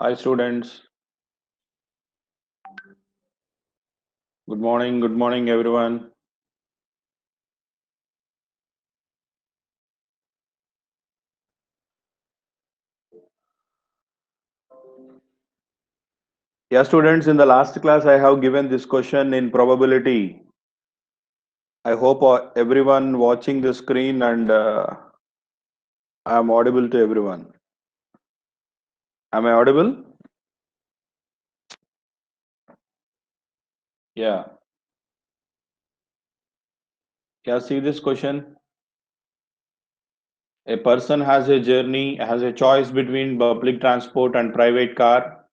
Hi students, good morning everyone. Yeah students, in the last class I have given this question in probability. I hope everyone watching the screen and I am audible to everyone. Am I audible? Yeah. Yeah, see this question. A person has a choice between public transport and private car.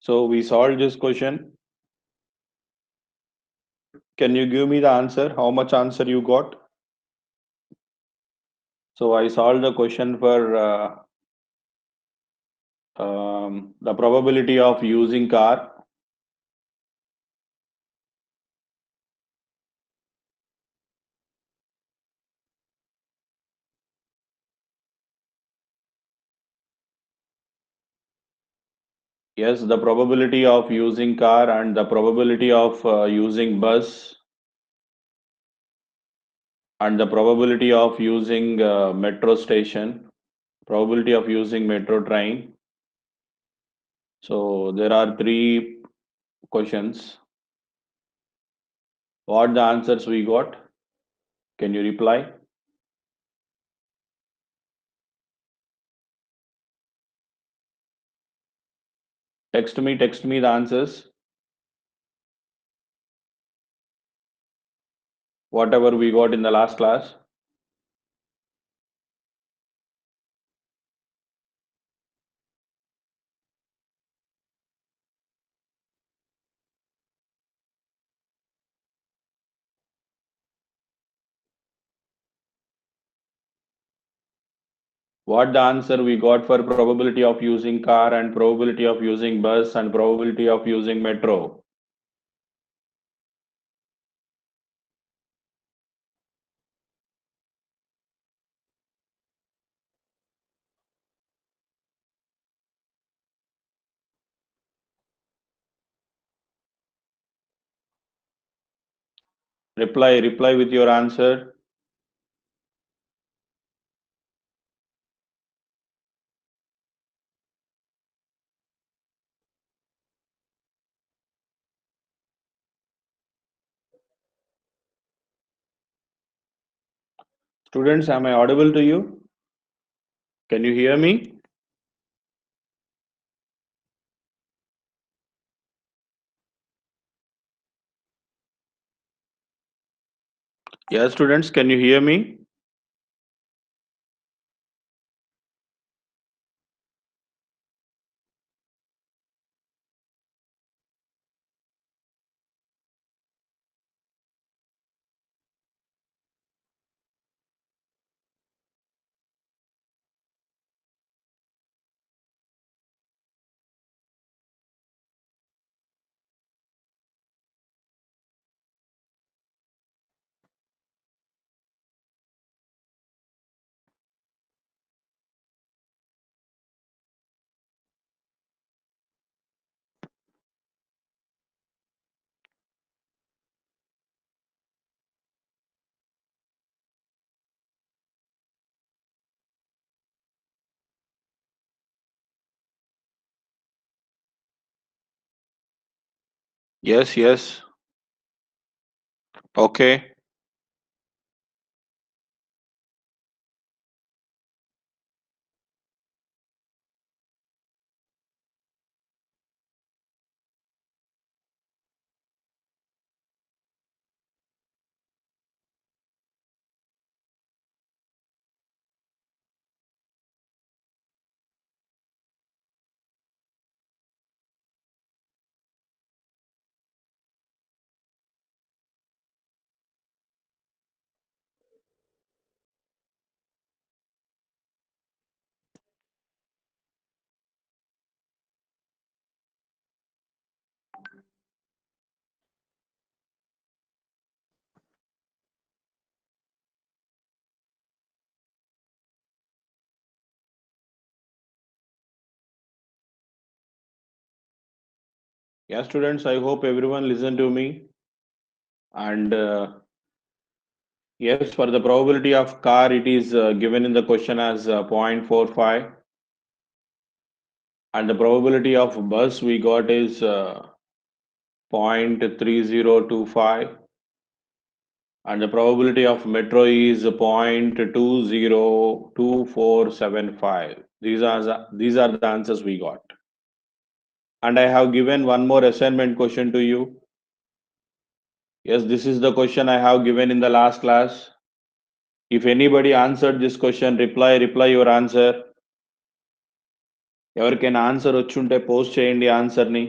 So we solved this question. Can you give me the answer? How much answer you got? So I solved the question for the probability of using car. Yes, the probability of using car and the probability of using bus and the probability of using metro station, probability of using metro train. So there are three questions. What the answers we got? Can you reply? Text me the answers. Whatever we got in the last class. What the answer we got for probability of using car and probability of using bus and probability of using metro? Reply with your answer. Students, am I audible to you? Can you hear me? Yes, students, can you hear me? Yes, yes. Okay. Yeah, students, I hope everyone listen to me. And yes, for the probability of car, it is given in the question as 0.45. And the probability of bus we got is 0.3025. And the probability of metro is 0.202475. These are the answers we got. And I have given one more assignment question to you. Yes, this is the question I have given in the last class. If anybody answered this question, reply your answer. ఎవరికైనా answer వచ్చుంటే post చేయండి ఆన్సర్ని.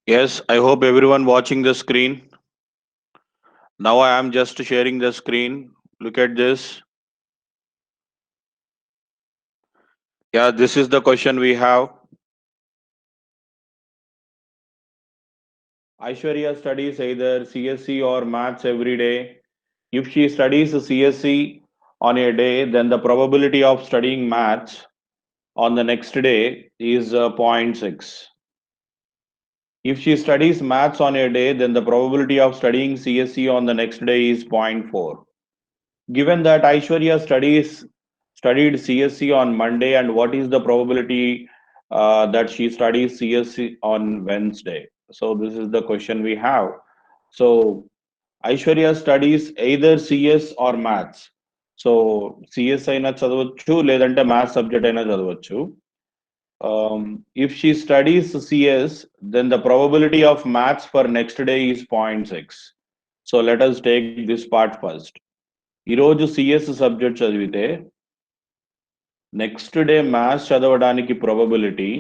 Yes, I hope everyone watching the screen. Now I am just sharing the screen. Look at this. Yeah, this is the question we have. Aishwarya studies either CSC or maths every day. If she studies CSC on a day, then the probability of studying maths on the next day is 0.6. If she studies maths on a day, then the probability of studying CSC on the next day is 0.4. Given that Aishwarya studied CSC on Monday, and what is the probability that she studies CSC on Wednesday? So this is the question we have. So Aishwarya studies either CS or maths. So CS అయినా చదవచ్చు లేదంటే maths subject అయినా చదవచ్చు. If she studies CS, then the probability of maths for next day is 0.6. So let us take this part first. ఈరోజు CS subject చదివితే next day maths చదవడానికి probability,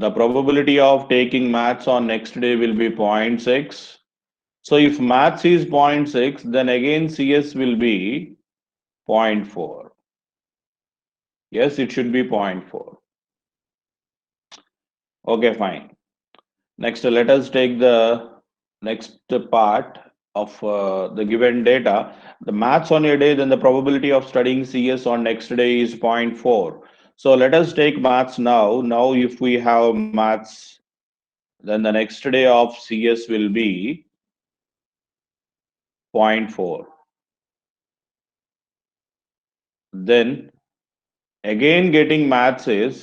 the probability of taking maths on next day will be 0.6, So if maths is 0.6, then again CS will be 0.4. Yes, it should be 0.4. Okay, fine. Next, let us take the next part of the given data. The maths on a day, then the probability of studying CS on next day is 0.4. So let us take maths now. Now, if we have maths, then the next day of CS will be 0.4. Then again getting maths is,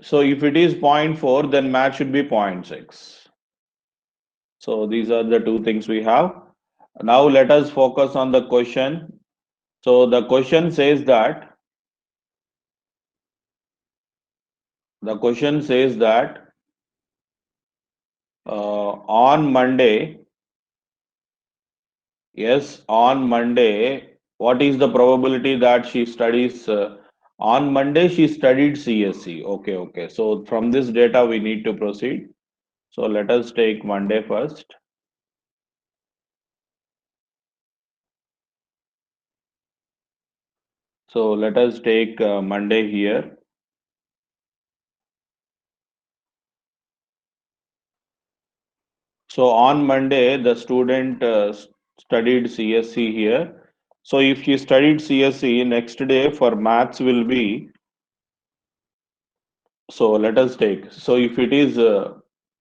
so if it is 0.4, then math should be 0.6. So these are the two things we have. Now let us focus on the question. So the question says that the question says that on Monday, yes, on Monday, what is the probability that she studies? On Monday, she studied CSC. Okay, okay. So from this data, we need to proceed. So let us take Monday first. So let us take Monday here. So on Monday, the student studied CSC here. So if she studied CSC, next day for maths will be, so let us take, so if it is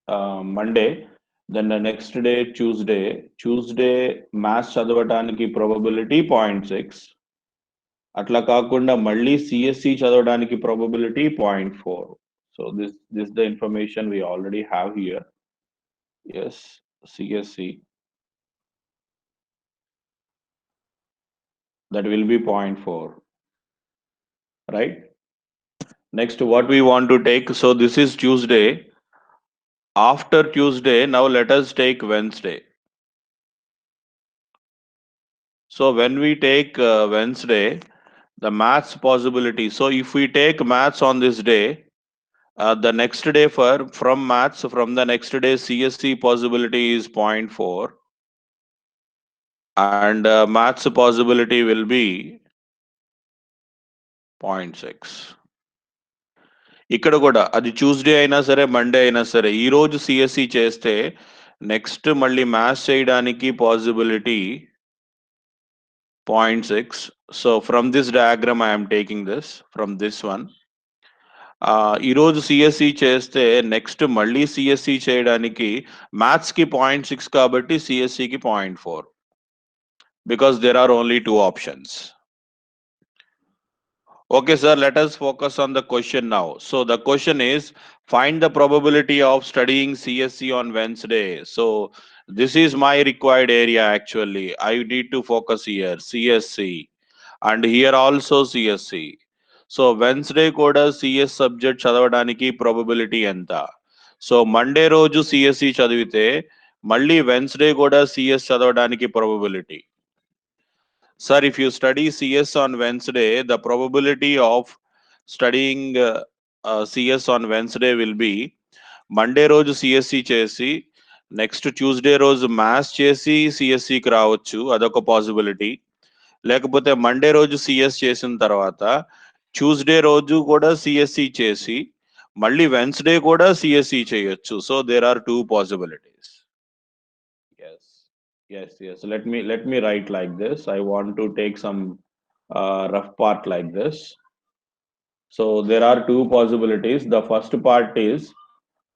Monday, then the next day Tuesday maths చదవటానికి probability 0.6. అట్లా కాకుండా మళ్ళీ CSC చదవడానికి probability 0.4. So this the information we already have here. Yes, CSC, that will be 0.4, right? Next, what we want to take, so this is Tuesday. After Tuesday, now let us take Wednesday. So when we take Wednesday, the maths possibility. So if we take maths on this day, the next day from maths, from the next day CSC possibility is 0.4, and maths possibility will be 0.6. ఇక్కడ కూడా అది Tuesday అయినా సరే Monday అయినా సరే ఈ రోజు CSC చేస్తే నెక్స్ట్ మళ్ళీ మ్యాథ్స్ చేయడానికి possibility 0.6. So from this diagram I'm taking this from this one. ఈ రోజు సిఎస్సి చేస్తే నెక్స్ట్ మళ్ళీ సిఎస్సి చేయడానికి మ్యాథ్స్ కి 0.6 కాబట్టి సిఎస్సికి 0.4, because there are only two options. Okay, sir, let us focus on the question now. So the question is, find the probability of studying CSC on Wednesday. So this is my required area actually. I need to focus here, CSC, and here also CSC. So Wednesday koda CS subject చదవడానికి probability ఎంత? So Monday రోజు CSC చదివితే మళ్ళీ Wednesday కూడా CS చదవడానికి probability. Sir, if you study CS on Wednesday, the probability of studying CS on Wednesday will be Monday రోజు CSC చేసి next Tuesday రోజు మ్యాథ్స్ చేసి సిఎస్సికి రావచ్చు, అదొక పాసిబిలిటీ. లేకపోతే మండే రోజు సిఎస్ చేసిన తర్వాత ట్యూస్డే రోజు కూడా సిఎస్సి చేసి మళ్ళీ వెన్స్డే కూడా సిఎస్సి చేయొచ్చు. So there are two possibilities. Yes, yes. Let me write like this. I want to take some rough part like this. So there are two possibilities. The first part is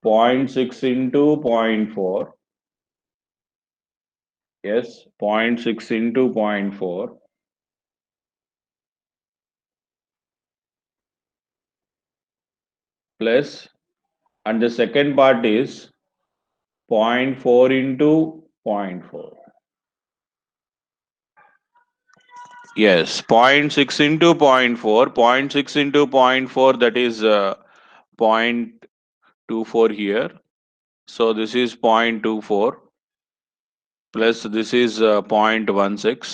0.6 into 0.4. Yes, 0.6 into 0.4 plus, and the second part is 0.4 into 0.4. Yes, 0.6 into 0.4, 0.6 into 0.4, that is 0.24 here. So this is 0.24 plus this is 0.16,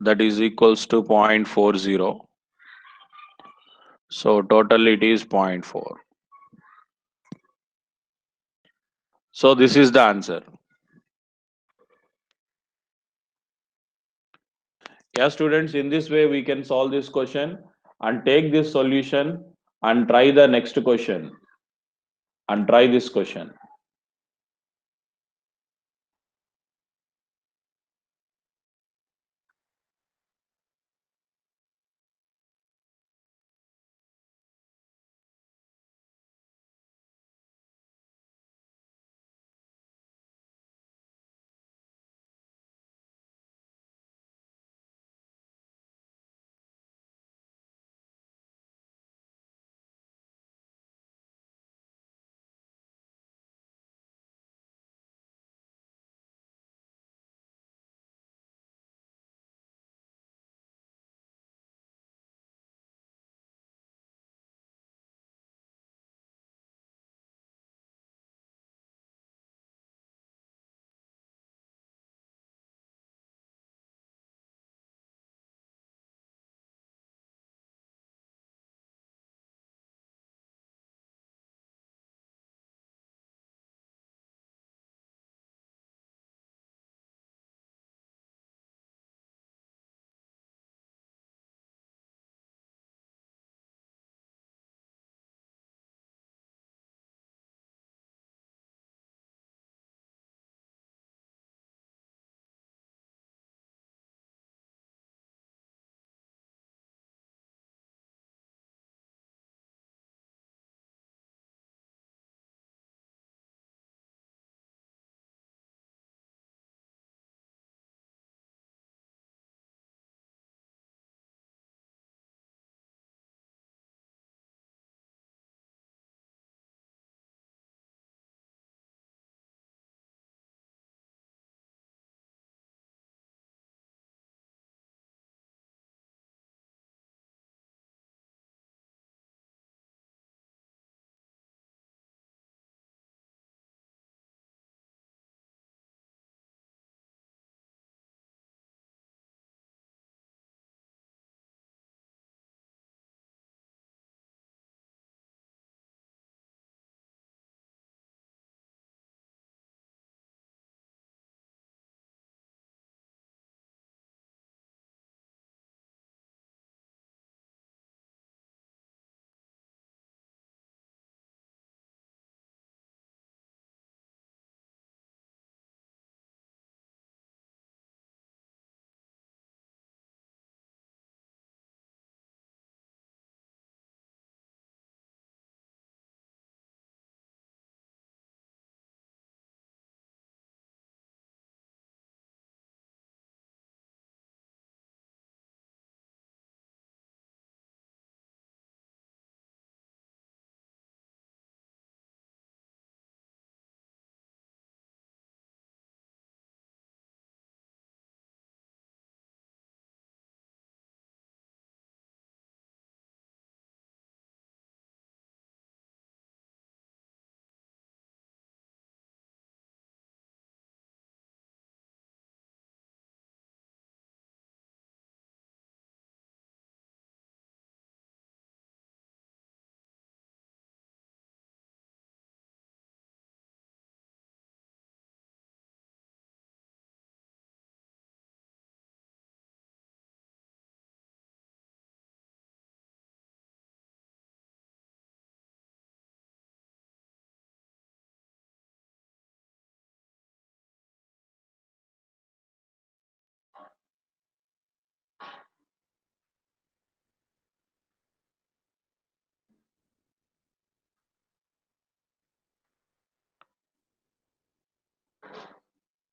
that is equals to 0.40. So total it is 0.4. So this is the answer. Yeah, students, in this way we can solve this question and take this solution and try the next question and try this question.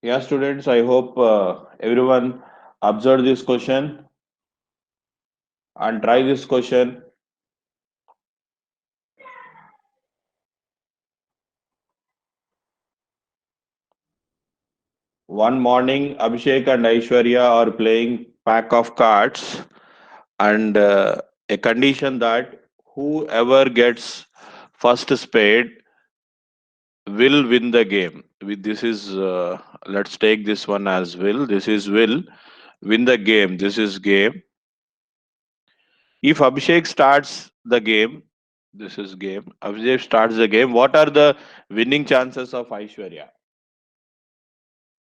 Yeah, students, I hope everyone observe this question and try this question. One morning, Abhishek and Aishwarya are playing pack of cards, and a condition that whoever gets first spade will win the game. This is let's take this one as will. This is will win the game. This is game. If Abhishek starts the game, This is game. Abhishek starts the game. What are the winning chances of Aishwarya?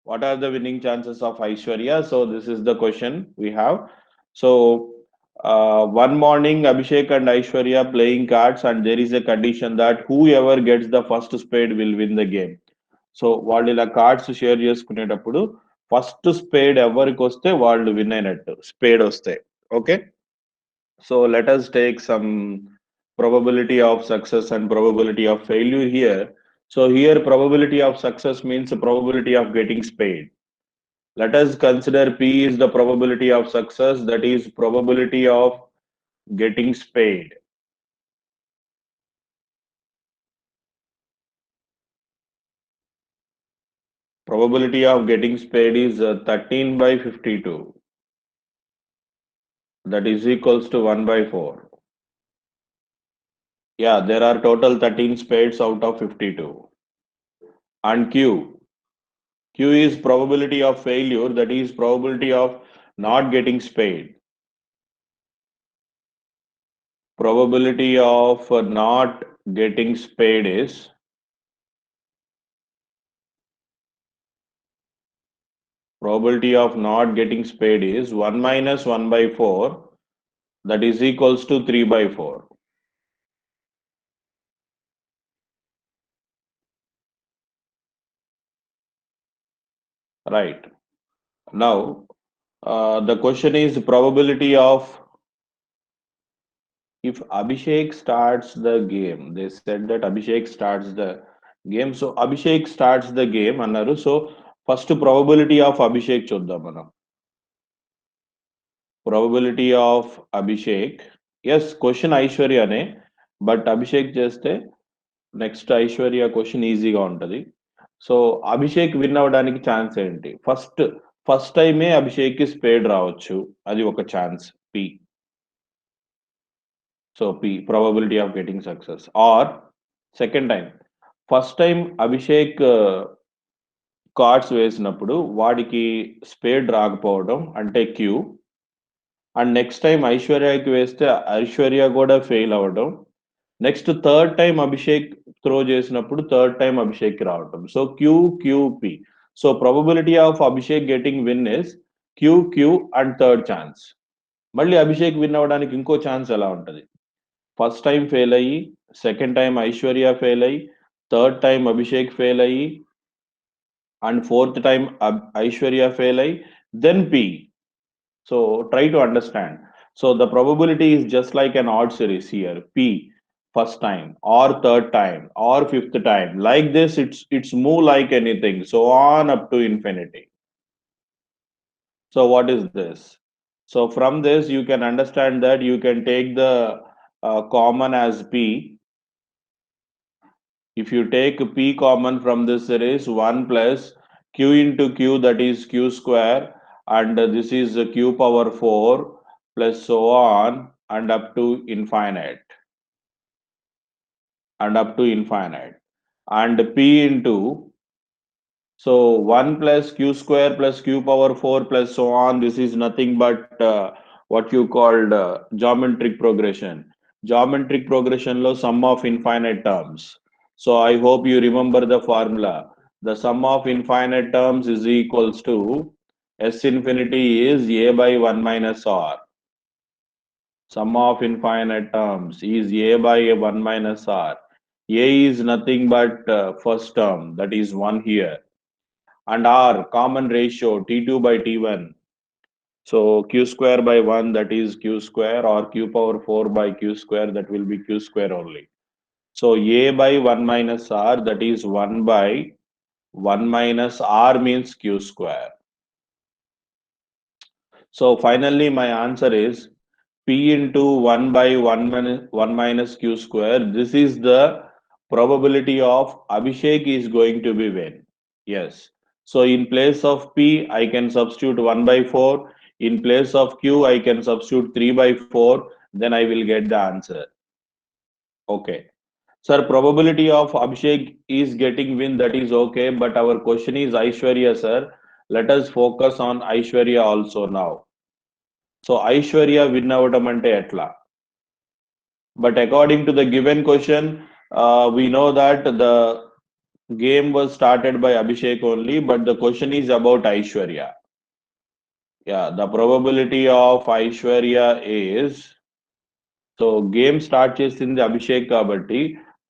What are the winning chances of Aishwarya? So this is the question we have. So one morning, Abhishek and Aishwarya playing cards, and there is a condition that whoever gets the first spade will win the game. So వాళ్ళు ఇలా cards share చేసుకునేటప్పుడు first spade ఎవరికి వస్తే వాళ్ళు win అయినట్టు spade వస్తే okay so let us take some probability of success and probability of failure here. So here probability of success means probability of getting spade. Let us consider P is the probability of success, that is probability of getting spade. Probability of getting spade is 13 by 52. That is equals to 1 by 4. Yeah, there are total 13 spades out of 52. And Q is probability of failure, that is probability of not getting spade. Probability of not getting spade is probability of not getting spade is 1 minus 1 by 4, that is equals to 3 by 4. Right. Now, the question is probability of if Abhishek starts the game. They said that Abhishek starts the game. So Abhishek starts the game అన్నారు. So first probability of Abhishek చూద్దాం మనం. Probability of Abhishek. Yes, question ఐశ్వర్యనే but Abhishek చేస్తే next Aishwarya question ఈజీగా ఉంటది. So Abhishek win అవ్వడానికి chance ఏంటి? First టైమే అభిషేక్ కి స్పేడ్ రావచ్చు, అది ఒక chance P. So P probability of getting success. Or second time first time Abhishek cards వేసినప్పుడు వాడికి స్పేడ్ రాకపోవడం అంటే క్యూ. అండ్ నెక్స్ట్ టైం ఐశ్వర్యకి వేస్తే ఐశ్వర్య కూడా ఫెయిల్ అవ్వడం. Next third time Abhishek throw చేసినప్పుడు థర్డ్ టైం అభిషేక్ రావడం. So Q P. So probability of Abhishek getting win is Q and third chance. మళ్ళీ అభిషేక్ విన్ అవ్వడానికి ఇంకో ఛాన్స్ ఎలా ఉంటుంది? ఫస్ట్ టైం ఫెయిల్ అయ్యి, సెకండ్ టైం ఐశ్వర్య ఫెయిల్ అయ్యి, థర్డ్ టైం అభిషేక్ ఫెయిల్ అయ్యి, and fourth time Aishwarya fail అయ్యి, then P. So try to understand. So the probability is just like an odd series here. P first time or third time or fifth time. Like this, it's move like anything. So on up to infinity. So what is this? So from this you can understand that you can take the common as P. If you take P common from this series, 1 plus Q into Q, that is Q square, and this is Q power 4 plus so on and up to infinite. And P into, so 1 plus Q square plus Q power 4 plus so on, this is nothing but what you called geometric progression. Geometric progression lo sum of infinite terms. So I hope you remember the formula. The sum of infinite terms is equals to S infinity is A by 1 minus R. Sum of infinite terms is A by 1 minus R. A is nothing but first term, that is 1 here. And R, common ratio, T2 by T1. So Q square by 1, that is Q square, or Q power 4 by Q square, that will be Q square only. So A by 1 minus R, that is 1 by 1 minus R means Q square. So finally my answer is P into 1 by 1 minus Q square. This is the probability of Abhishek is going to be win. Yes. So in place of P, I can substitute 1 by 4. In place of Q, I can substitute 3 by 4. Then I will get the answer. Okay. Sir, probability of Abhishek is getting win, that is okay. But our question is Aishwarya, sir. Let us focus on Aishwarya also now. So Aishwarya win avadam ante etla? But according to the given question, we know that the game was started by Abhishek only, but the question is about Aishwarya. Yeah, the probability of Aishwarya is, so game start చేసింది అభిషేక్ కాబట్టి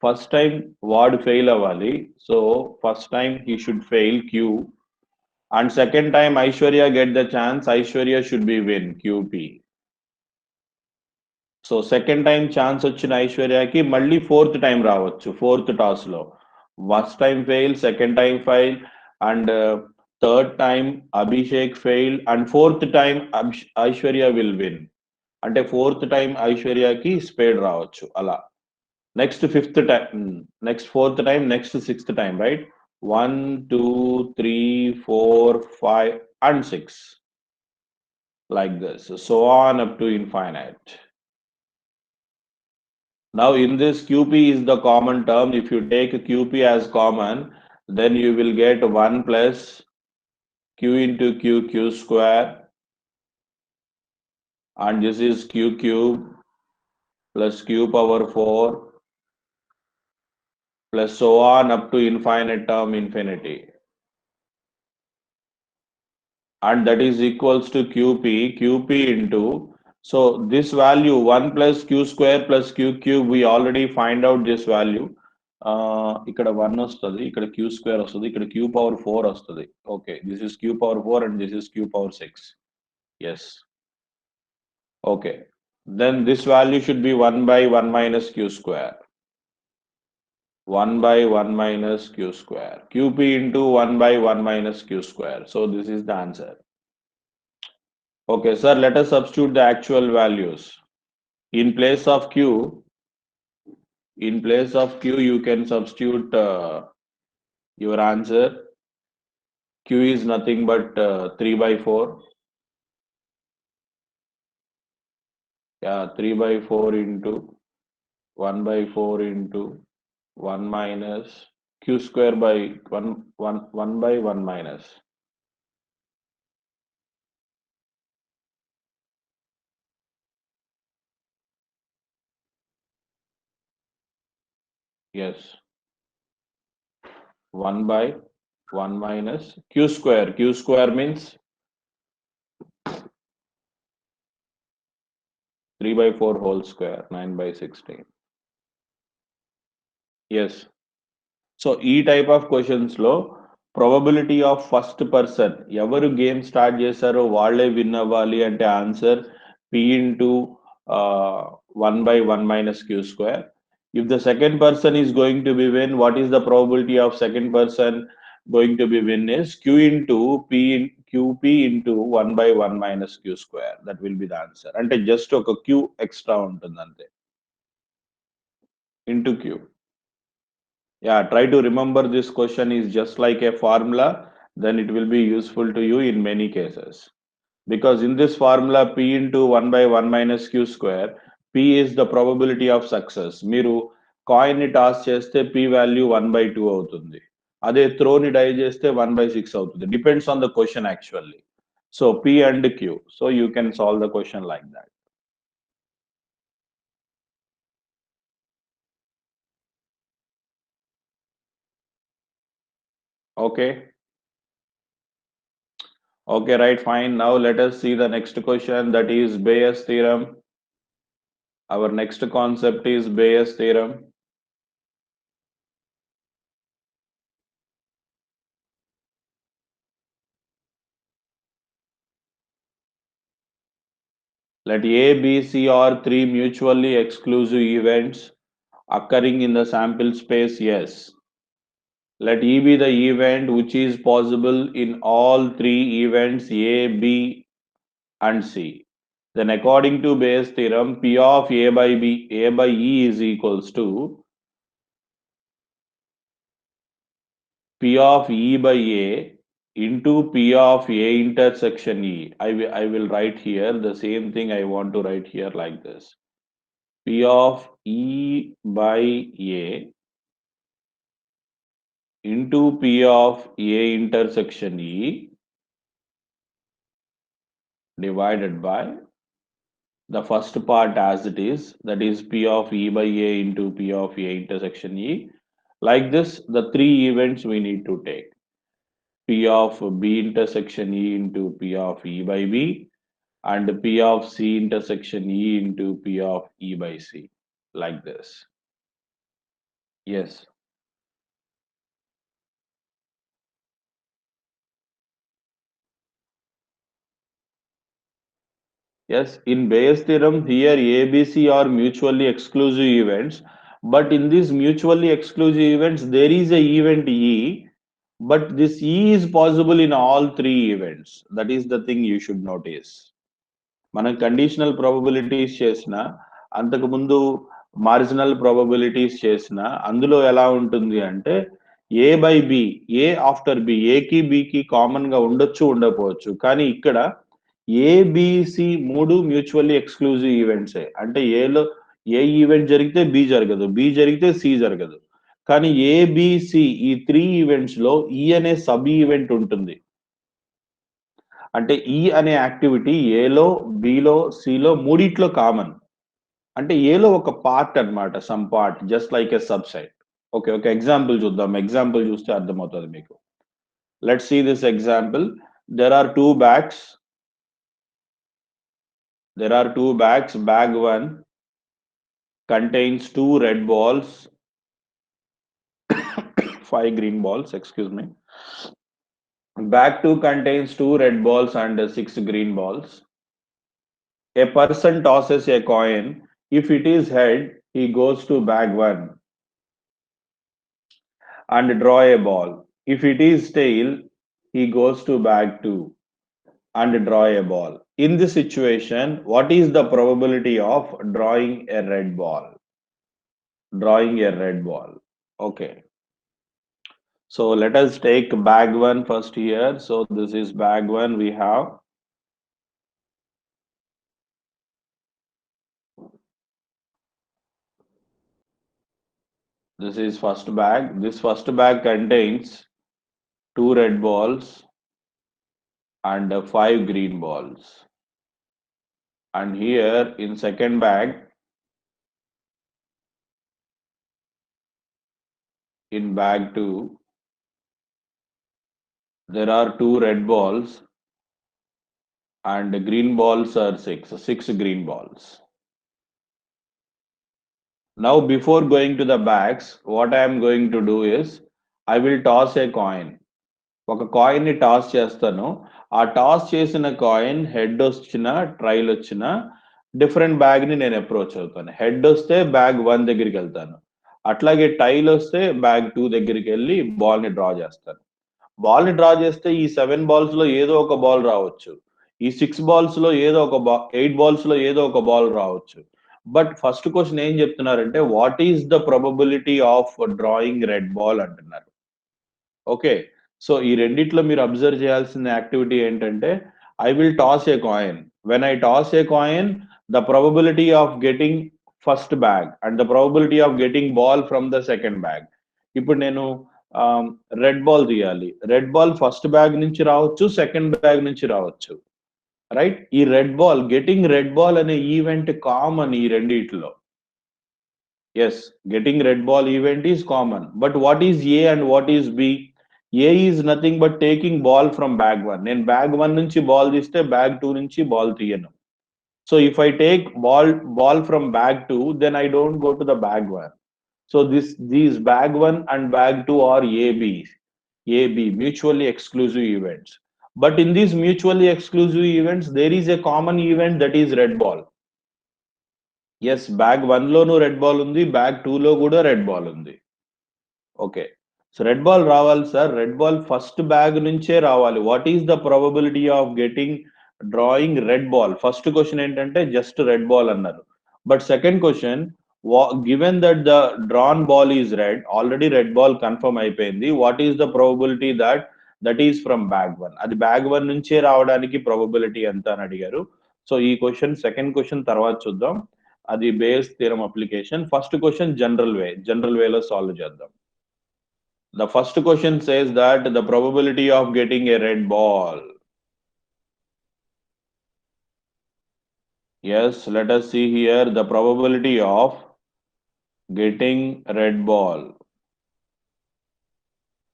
first time వాడు fail అవ్వాలి. So first time he should fail Q, and second time Aishwarya get the chance, Aishwarya should be win QP. So second time chance వచ్చిన ఐశ్వర్యకి మళ్ళీ fourth time రావచ్చు fourth toss లో. First time fail, second time fail, and third time Abhishek fail, and fourth time Aishwarya will win. అంటే fourth time ఐశ్వర్యకి spade రావచ్చు అలా. Next fifth time, next fourth time, next sixth time, right? 1 2 3 4 5 and 6, like this, so on up to infinite. Now in this QP is the common term. If you take QP as common, then you will get 1 plus Q into Q square, and this is Q cube plus Q power 4 plus so on up to infinite term infinity. And that is equals to QP into, so this value 1 plus Q square plus Q cube, we already find out this value. ఇక్కడ 1 వస్తుంది, ఇక్కడ Q square వస్తుంది, ఇక్కడ Q power 4 వస్తుంది. Okay, this is Q power 4 and this is Q power 6. Yes. Okay, then this value should be 1 by 1 minus Q square. 1 by 1 minus Q square. QP into 1 by 1 minus Q square. So this is the answer. Okay, sir, let us substitute the actual values. In place of Q, you can substitute your answer. Q is nothing but 3 by 4. Yeah, 3 by 4 into 1 by 4 into 1 minus Q square by 1 by 1 minus. Yes. 1 by 1 minus Q square. Q square means 3 by 4 whole square, 9 by 16. Yes. So ఈ type of questions లో probability of first person ఎవరు game start చేశారో వాళ్ళే win అవ్వాలి అంటే answer P into 1 by 1 minus Q square. If the second person is going to be win, what is the probability of second person going to be win is Q into QP into 1 by 1 minus Q square. That will be the answer. అంటే just ఒక Q extra ఉంటుంది అంతే, into Q. Yeah, try to remember this question is just like a formula, then it will be useful to you in many cases. Because in this formula, P into 1 by 1 minus Q square, P is the probability of success. మీరు coin ని toss చేస్తే P value 1 by 2 అవుతుంది, అదే throw ని die చేస్తే 1 by 6 అవుతుంది. Depends on the question actually. So P and Q. So you can solve the question like that. Okay. Okay, right, fine. Now let us see the next question, that is Bayes theorem. Our next concept is Bayes theorem. Let A, B, C are three mutually exclusive events occurring in the sample space S. Let E be the event which is possible in all three events A, B, and C. Then according to Bayes theorem, P of A by E is equals to P of E by A into P of A intersection E. I will write here the same thing I want to write here like this. P of E by A into P of A intersection E divided by the first part as it is, that is P of E by A into P of A intersection E. Like this, the three events we need to take. P of B intersection E into P of E by B, and P of C intersection E into P of E by C. Like this. Yes. Yes, in Bayes theorem, here A, B, C are mutually exclusive events, but in these mutually exclusive events, there is a event E, but this E is possible in all three events. That is the thing you should notice. మనం conditional probabilities చేసిన అంతకుముందు marginal probabilities చేసిన అందులో ఎలా ఉంటుంది అంటే A by B, A after B, ఏకి బికి కామన్ గా ఉండొచ్చు ఉండకపోవచ్చు, కానీ ఇక్కడ ఏబిసి మూడు మ్యూచువల్లీ ఎక్స్క్లూజివ్ ఈవెంట్సే. అంటే ఏలో ఏ ఈవెంట్ జరిగితే బి జరగదు, బి జరిగితే సి జరగదు. కానీ ఏబిసి ఈ త్రీ ఈవెంట్స్ లో ఈ అనే సబ్ ఈవెంట్ ఉంటుంది. అంటే ఈ అనే యాక్టివిటీ ఏలో, బిలో, సిలో మూడిట్లో కామన్. అంటే ఏలో ఒక పార్ట్ అన్నమాట, some part, just like a subset. Okay, ఒక ఎగ్జాంపుల్ చూద్దాం. ఎగ్జాంపుల్ చూస్తే అర్థమవుతుంది మీకు. Let's see this example. There are two bags. There are two bags. Bag 1 contains two red balls, five green balls, excuse me. Bag 2 contains two red balls and six green balls. A person tosses a coin. If it is head, he goes to bag 1 and draw a ball. If it is tail, he goes to bag 2 and draw a ball. In this situation, what is the probability of drawing a red ball? Drawing a red ball. Okay. So let us take bag 1 first here. So this is bag 1 we have. This is first bag. This first bag contains two red balls and five green balls. And here in second bag, in bag 2, there are two red balls and green balls are six green balls. Now before going to the bags, what I am going to do is I will toss a coin. ఒక coin ని toss చేస్తాను. ఆ toss చేసిన coin head వచ్చిన, trial వచ్చిన, different bag ని నేను approach అవుతాను. హెడ్ వస్తే బ్యాగ్ 1 దగ్గరికి వెళ్తాను, అట్లాగే టైల్ వస్తే బ్యాగ్ 2 దగ్గరికి వెళ్ళి బాల్ ని డ్రా చేస్తాను. బాల్ ని డ్రా చేస్తే ఈ 7 బాల్స్ లో ఏదో ఒక బాల్ రావచ్చు, ఈ 6 బాల్స్ లో ఏదో ఒక 8 బాల్స్ లో ఏదో ఒక బాల్ రావచ్చు. బట్ ఫస్ట్ క్వశ్చన్ ఏం చెప్తున్నారంటే what is the probability of drawing red ball అంటున్నారు. ఓకే, సో ఈ రెండిట్లో మీరు అబ్జర్వ్ చేయాల్సిన యాక్టివిటీ ఏంటంటే I will toss A coin. When I toss A coin, the probability of getting first bag and the probability of getting ball from the second bag. ఇప్పుడు నేను red ball తీయాలి. Red ball first bag నుంచి రావచ్చు, second bag నుంచి రావచ్చు, right? ఈ red ball, getting red ball అనే event common ఈ రెండిట్లో. Yes, getting red ball event is common. But what is A and what is B? A is nothing but taking ball from bag 1. నేను bag 1 నుంచి ball తీస్తే bag 2 నుంచి ball తీయను. So if I take ball from bag 2, then I don't go to the bag 1. So these bag 1 and bag 2 are AB, mutually exclusive events. But in these mutually exclusive events, there is a common event, that is red ball. Yes, bag 1 లోను red ball ఉంది, bag 2 లో కూడా red ball ఉంది. Okay, so red ball రావాలి sir, red ball first bag నుంచే రావాలి. What is the probability of getting drawing red ball? First question ఏంటంటే just red ball అన్నారు. But second question, given that the drawn ball is red, already red ball confirm అయిపోయింది. What is the probability that is from bag 1? అది bag 1 నుంచే రావడానికి probability ఎంత అని అడిగారు. So ఈ క్వశ్చన్, సెకండ్ క్వశ్చన్ తర్వాత చూద్దాం. అది base theorem application. First question general వేలో సాల్వ్ చేద్దాం. The first question says that the probability of getting a red ball. Yes, let us see here the probability of getting red ball.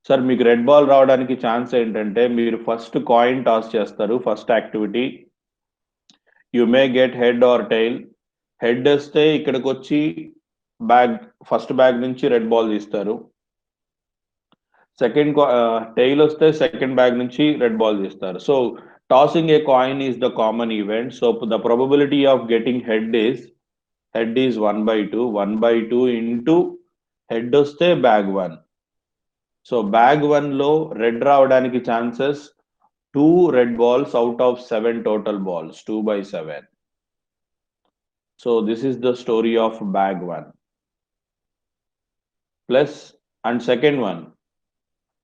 Sir మీకు red ball రావడానికి chance ఏంటంటే మీరు first coin toss చేస్తారు first activity. You may get head or tail. Head వస్తే ఇక్కడికి వచ్చి bag first bag నుంచి red ball తీస్తారు. సెకండ్ టైల్ వస్తే సెకండ్ బ్యాగ్ నుంచి రెడ్ బాల్ తీస్తారు. So tossing a coin is the common event. So the probability of getting head is 1/2. 1/2 into head వస్తే bag 1. So bag 1 లో red రావడానికి chances 2 red balls out of 7 total balls, 2/7. So this is the story of bag 1. Plus, and second one,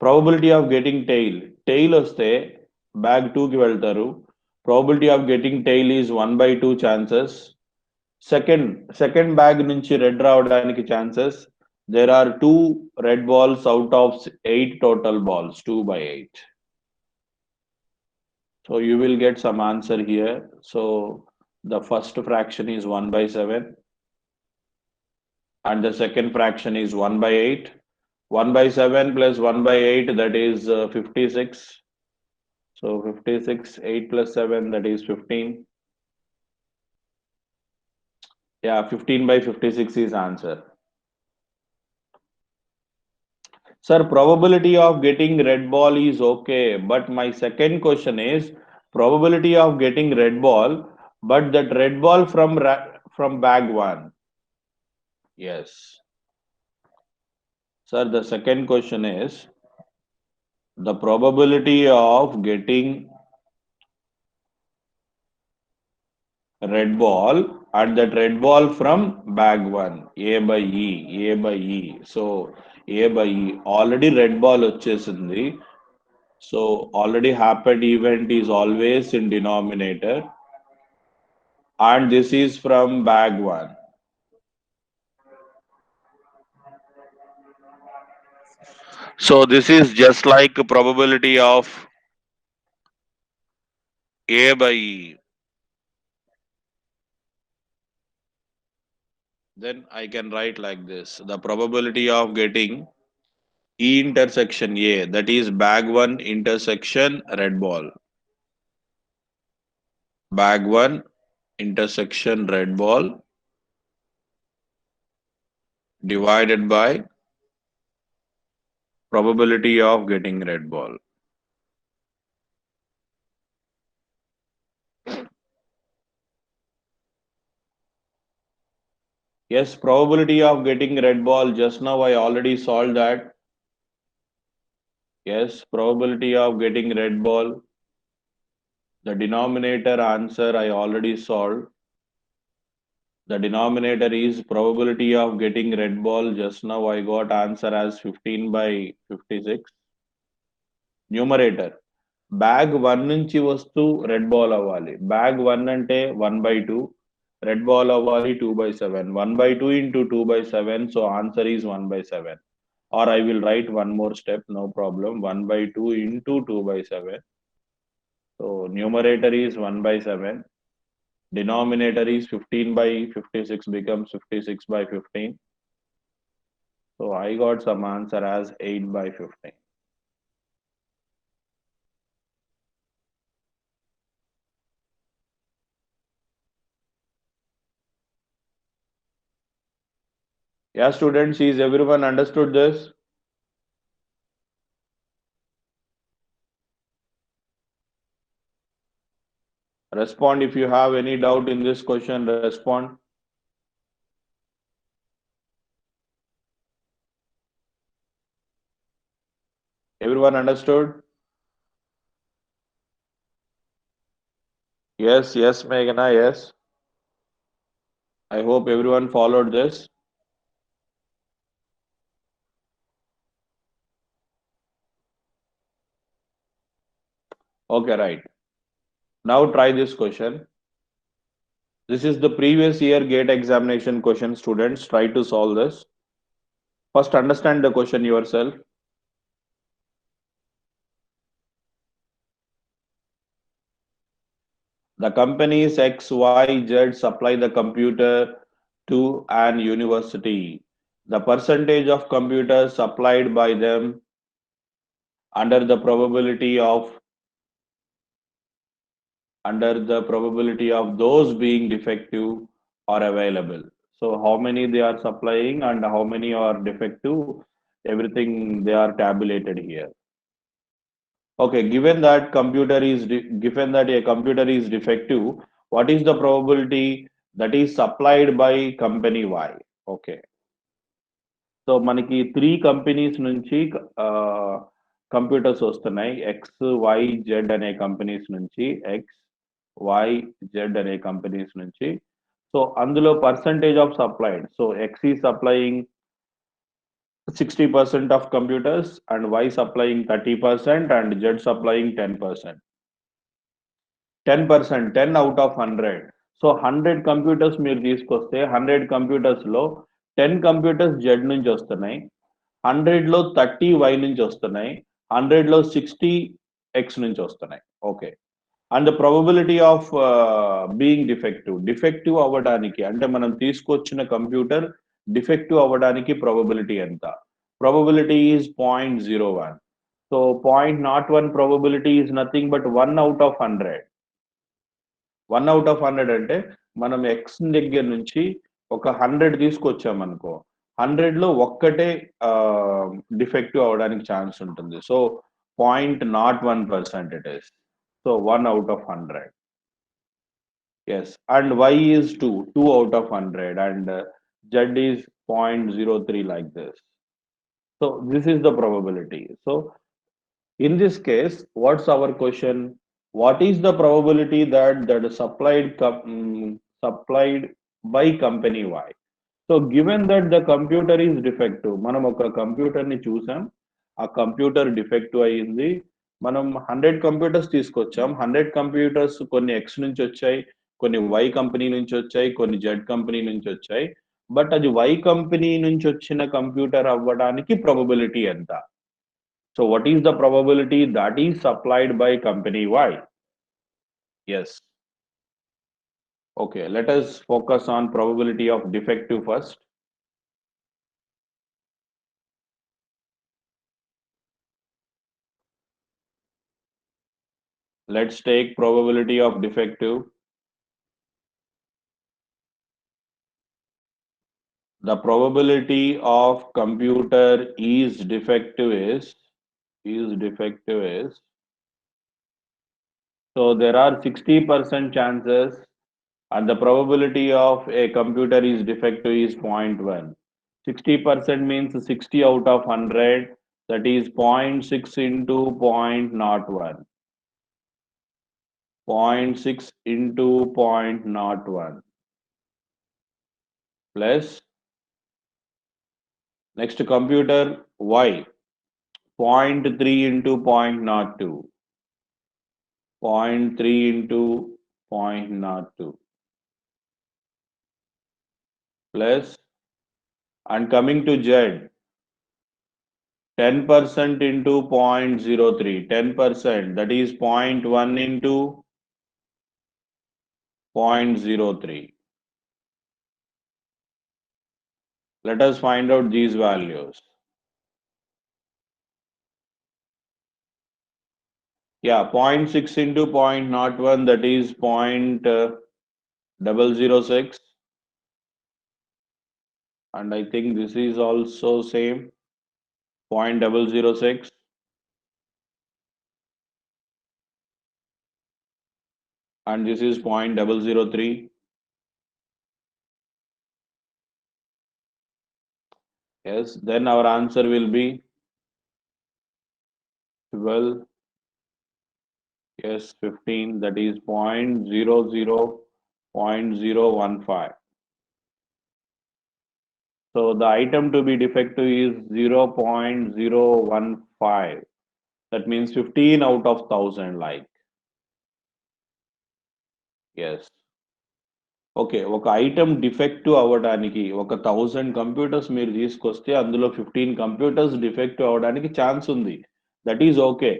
probability of getting tail. Tail వస్తే bag 2 కి వెళ్తారు. Probability of getting tail is 1/2 chances. Second bag నుంచి red రావడానికి chances there are 2 red balls out of 8 total balls, 2/8. So you will get some answer here. So the first fraction is 1/7 and the second fraction is 1/8. 1/7 plus 1/8, that is 56. So 56, 8 plus 7, that is 15. Yeah, 15/56 is answer. Sir, probability of getting red ball is okay, but my second question is probability of getting red ball, but that red ball from bag 1. Yes. Sir, the second question is the probability of getting red ball and that red ball from bag 1, A/E. So A/E already red ball వచ్చేసింది. So already happened event is always in denominator and this is from bag 1. So this is just like probability of A/E. Then I can write like this: the probability of getting E intersection A, that is bag 1 intersection red ball. Bag 1 intersection red ball divided by probability of getting red ball. Yes, probability of getting red ball, just now I already solved that. Yes, probability of getting red ball, the denominator answer I already solved. The denominator is probability of getting red ball, just now I got answer as 15/56. Numerator, bag 1 నుంచి వస్తూ red ball అవ్వాలి. Bag 1 అంటే 1/2, red ball అవ్వాలి 2/7. 1/2 into 2/7, so answer is 1/7. Or I will write one more step, no problem. 1/2 into 2/7. So numerator is 1/7. Denominator is 15/56 becomes 56/15. So I got some answer as 8/15. Yeah, students, is everyone understood this? Respond if you have any doubt in this question, respond. Everyone understood? Yes, Meghana, yes. I hope everyone followed this. Okay, right. Now try this question. This is the previous year GATE examination question, students. Try to solve this. First, understand the question yourself. The companies X, Y, Z supply the computer to an university. The percentage of computers supplied by them under the probability of those being defective or available. So how many they are supplying and how many are defective, everything they are tabulated here. Okay, given that a computer is defective, what is the probability that is supplied by company Y? Okay. So మనకి 3 companies నుంచి computers వస్తున్నాయి. XYZ అనే companies నుంచి XYZ అనే companies నుంచి. So అందులో percentage of supplied. So X is supplying 60% of computers and Y supplying 30% and Z supplying 10%. 10%, 10 out of 100. So 100 computers మీరు తీసుకొస్తే 100 కంప్యూటర్స్ లో 10 కంప్యూటర్స్ Z నుంచి వస్తున్నాయి, 100 లో 30 Y నుంచి వస్తున్నాయి, 100 లో 60 X నుంచి వస్తున్నాయి. Okay. And the probability of being defective అవ్వడానికి అంటే మనం తీసుకొచ్చిన కంప్యూటర్ డిఫెక్టివ్ అవ్వడానికి ప్రాబబిలిటీ ఎంత? Probability is 0.01. So 0.01 probability is nothing but 1 out of 100. 1 out of 100 అంటే మనం ఎక్స్ దగ్గర నుంచి ఒక 100 తీసుకొచ్చామనుకో, 100 లో ఒక్కటే డిఫెక్టివ్ అవడానికి ఛాన్స్ ఉంటుంది. So 0.01% it is. So 1 out of 100. Yes, and Y is 2 out of 100, and Z is 0.03 like this. So this is the probability. So in this case, what's our question? What is the probability that is supplied by company Y? So given that the computer is defective, మనం ఒక computer ని చూసాం, ఆ computer defective అయ్యింది. మనం 100 computers తీసుకొచ్చాం. 100 computers కొన్ని X నుంచి వచ్చాయి, కొన్ని వై కంపెనీ నుంచి వచ్చాయి, కొన్ని జెడ్ కంపెనీ నుంచి వచ్చాయి. బట్ అది వై కంపెనీ నుంచి వచ్చిన కంప్యూటర్ అవ్వడానికి probability ఎంత? So what is the probability that is supplied by company Y? Yes. Okay, let us focus on probability of defective first. Let's take probability of defective. The probability of computer is defective is so there are 60% chances and the probability of a computer is defective is 0.1. 60% means 60 out of 100, that is 0.6 into 0.01. 0.6 into 0.01 plus next computer Y 0.3 into 0.02. 0.3 into 0.02 plus, and coming to Z 10% into 0.03, 10%, that is 0.1 into 0.03. Let us find out these values. Yeah, 0.6 into 0.01, that is 0.006. And I think this is also same, 0.006. And this is 0.003. Yes, then our answer will be 12. Yes, 15, that is 0.015. So the item to be defective is 0.015. That means 15 out of 1000 like. Yes. Okay, ఒక item defective అవ్వడానికి ఒక 1000 computers మీరు తీసుకొస్తే అందులో 15 computers defective అవ్వడానికి chance ఉంది. That is okay.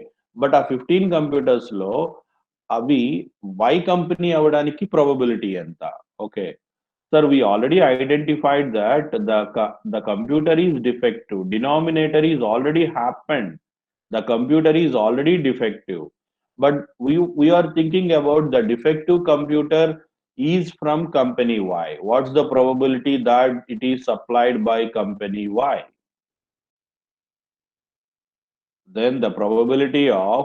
But ఆ 15 computers లో అవి Y కంపెనీ అవ్వడానికి ప్రాబబిలిటీ ఎంత? Okay. Sir, we already identified that the computer is defective. Denominator is already happened. The computer is already defective. But we are thinking about the defective computer is from company Y. What's the probability that it is supplied by company Y? Then the probability of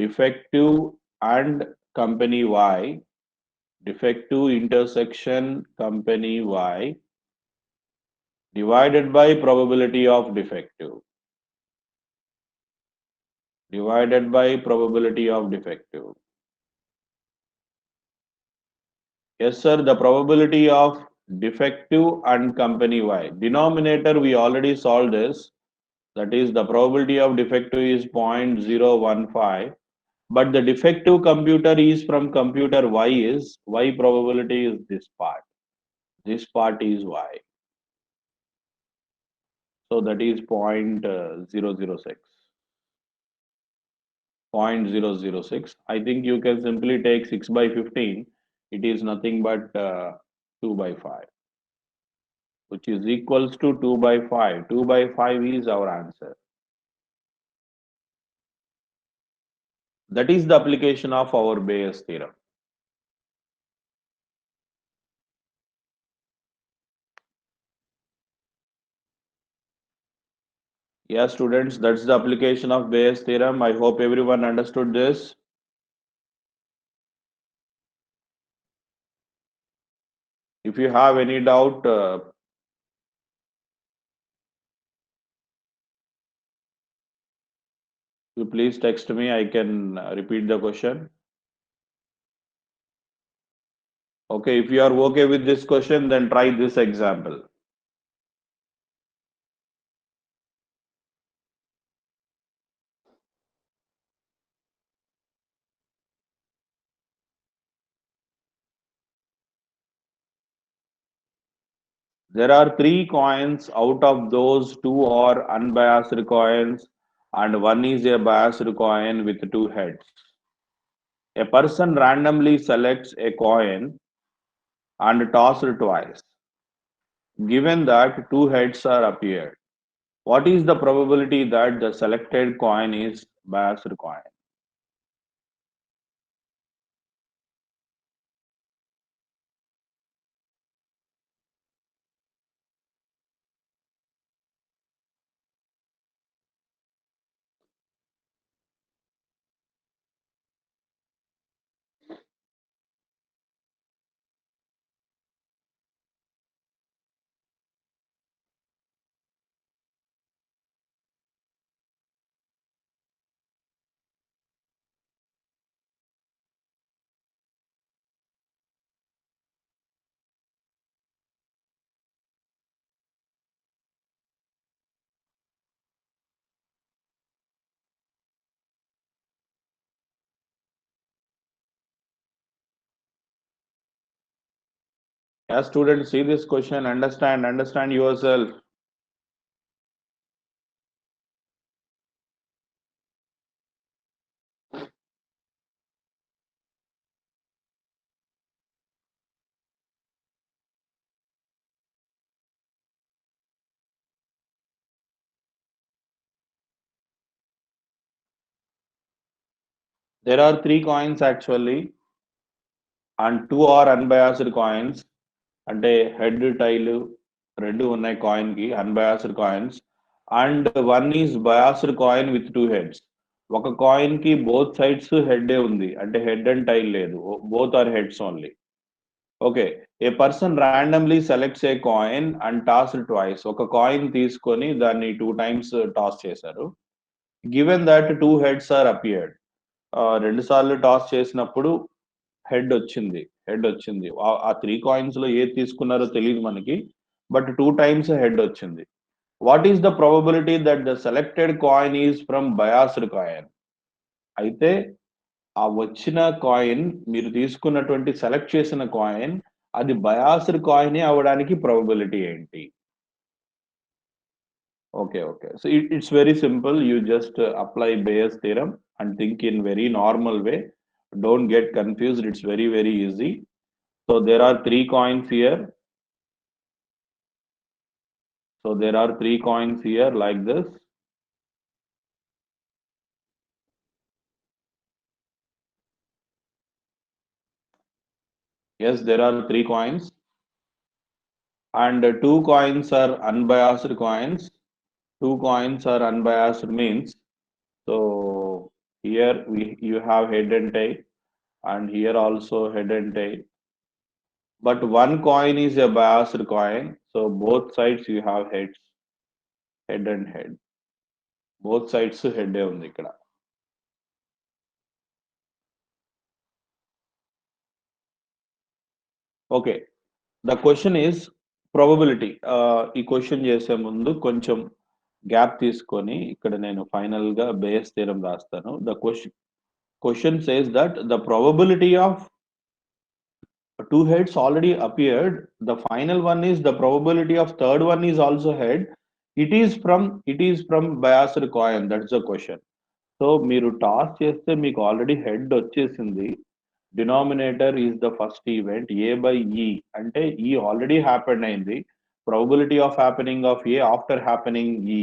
defective and company Y, defective intersection company Y divided by probability of defective, divided by probability of defective. Yes, sir, the probability of defective and company Y. Denominator, we already solved this. That is, the probability of defective is 0.015. But the defective computer is from computer Y is, Y probability is this part. This part is Y. So that is 0.006. 0.006. I think you can simply take 6 by 15. It is nothing but 2 by 5, which is equals to 2 by 5. 2 by 5 is our answer. That is the application of our Bayes theorem. Yeah, students, that's the application of Bayes theorem. I hope everyone understood this. If you have any doubt, you please text me. I can repeat the question. Okay, if you are okay with this question, then try this example. There are three coins. Out of those, two are unbiased coins, and one is a biased coin with two heads. A person randomly selects a coin and tosses it twice. Given that two heads are appeared, what is the probability that the selected coin is biased coin? As students see this question, understand yourself. There are three coins actually, and two are unbiased coins. అంటే head tail రెండు ఉన్నాయి coin కి unbiased coins and one is biased coin with two heads. ఒక coin కి both sides head ఉంది అంటే head and tail లేదు, both are heads only. Okay, a person randomly selects a coin and toss twice. ఒక coin తీసుకొని దాన్ని two times toss చేశారు. Given that two heads are appeared. రెండు సార్లు టాస్ చేసినప్పుడు హెడ్ వచ్చింది. ఆ త్రీ కాయిన్స్ లో ఏది తీసుకున్నారో తెలియదు మనకి, బట్ టూ టైమ్స్ హెడ్ వచ్చింది. What is the probability that the selected coin is from biased coin? అయితే ఆ వచ్చిన కాయిన్, మీరు తీసుకున్నటువంటి సెలెక్ట్ చేసిన కాయిన్, అది బయాస్డ్ కాయిన్ అవడానికి ప్రాబబిలిటీ ఏంటి? Okay. So it's very simple. You just apply Bayes theorem and think in very normal way. Don't get confused. It's very, very easy. So there are three coins here. So there are three coins here like this. Yes, there are three coins. And two coins are unbiased coins. Two coins are unbiased means. So here you have head and tail, and here also head and tail. But one coin is a biased coin. So both sides you have heads, head and head. Both sides head ఉంది ఇక్కడ. Okay, the question is probability. ఈ question చేసే ముందు కొంచెం gap తీసుకొని ఇక్కడ నేను final గా బేస్ థీరం రాస్తాను. The question says that the probability of two heads already appeared. The final one is the probability of third one is also head. It is from biased coin. That's the question. So మీరు toss చేస్తే మీకు already head వచ్చేసింది. Denominator is the first event. A by ఈ అంటే ఈ already happen అయింది. Probability of happening of A after happening ఈ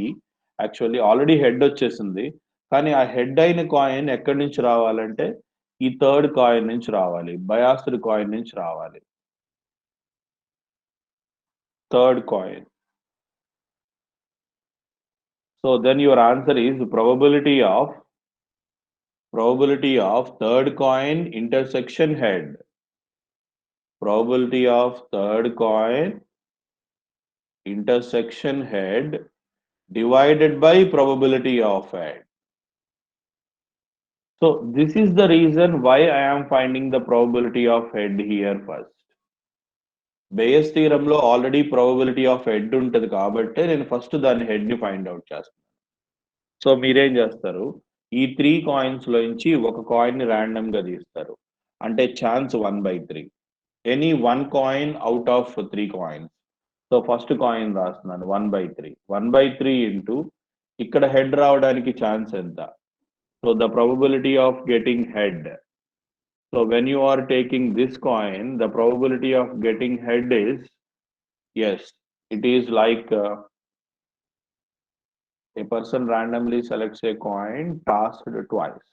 actually already head వచ్చేసింది. కానీ ఆ హెడ్ అయిన కాయిన్ ఎక్కడి నుంచి రావాలంటే ఈ థర్డ్ కాయిన్ నుంచి రావాలి, బయాస్డ్ కాయిన్ నుంచి రావాలి. Third coin. So then your answer is probability of third coin intersection head. Probability of third coin intersection head divided by probability of head. So this is the reason why I am finding the probability of head here first. Bayes థీరంలో already probability of head ఉంటుంది కాబట్టి నేను first దాని head ని find out చేస్తాను. So మీరేం చేస్తారు, ఈ త్రీ కాయిన్స్ లోంచి ఒక కాయిన్ ని ర్యాండమ్ గా తీస్తారు. అంటే chance 1/3. Any one coin out of three coins. So first coin రాస్తున్నాను 1/3. 1/3 ఇంటూ ఇక్కడ హెడ్ రావడానికి ఛాన్స్ ఎంత? So the probability of getting head. So when you are taking this coin, the probability of getting head is, yes, it is like a person randomly selects a coin, tossed twice.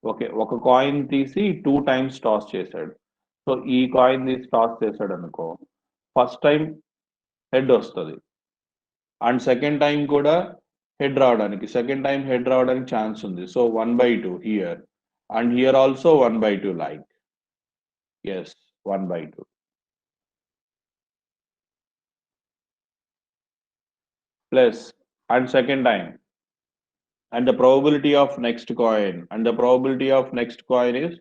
Okay, ఒక coin తీసి 2 times toss చేశాడు. So ఈ coin తీసి toss చేశాడు అనుకో, first time head వస్తుంది and second time కూడా head రావడానికి ఛాన్స్ ఉంది. So 1/2 here and here also 1/2 like. Yes, 1/2. Plus and second time and the probability of next coin is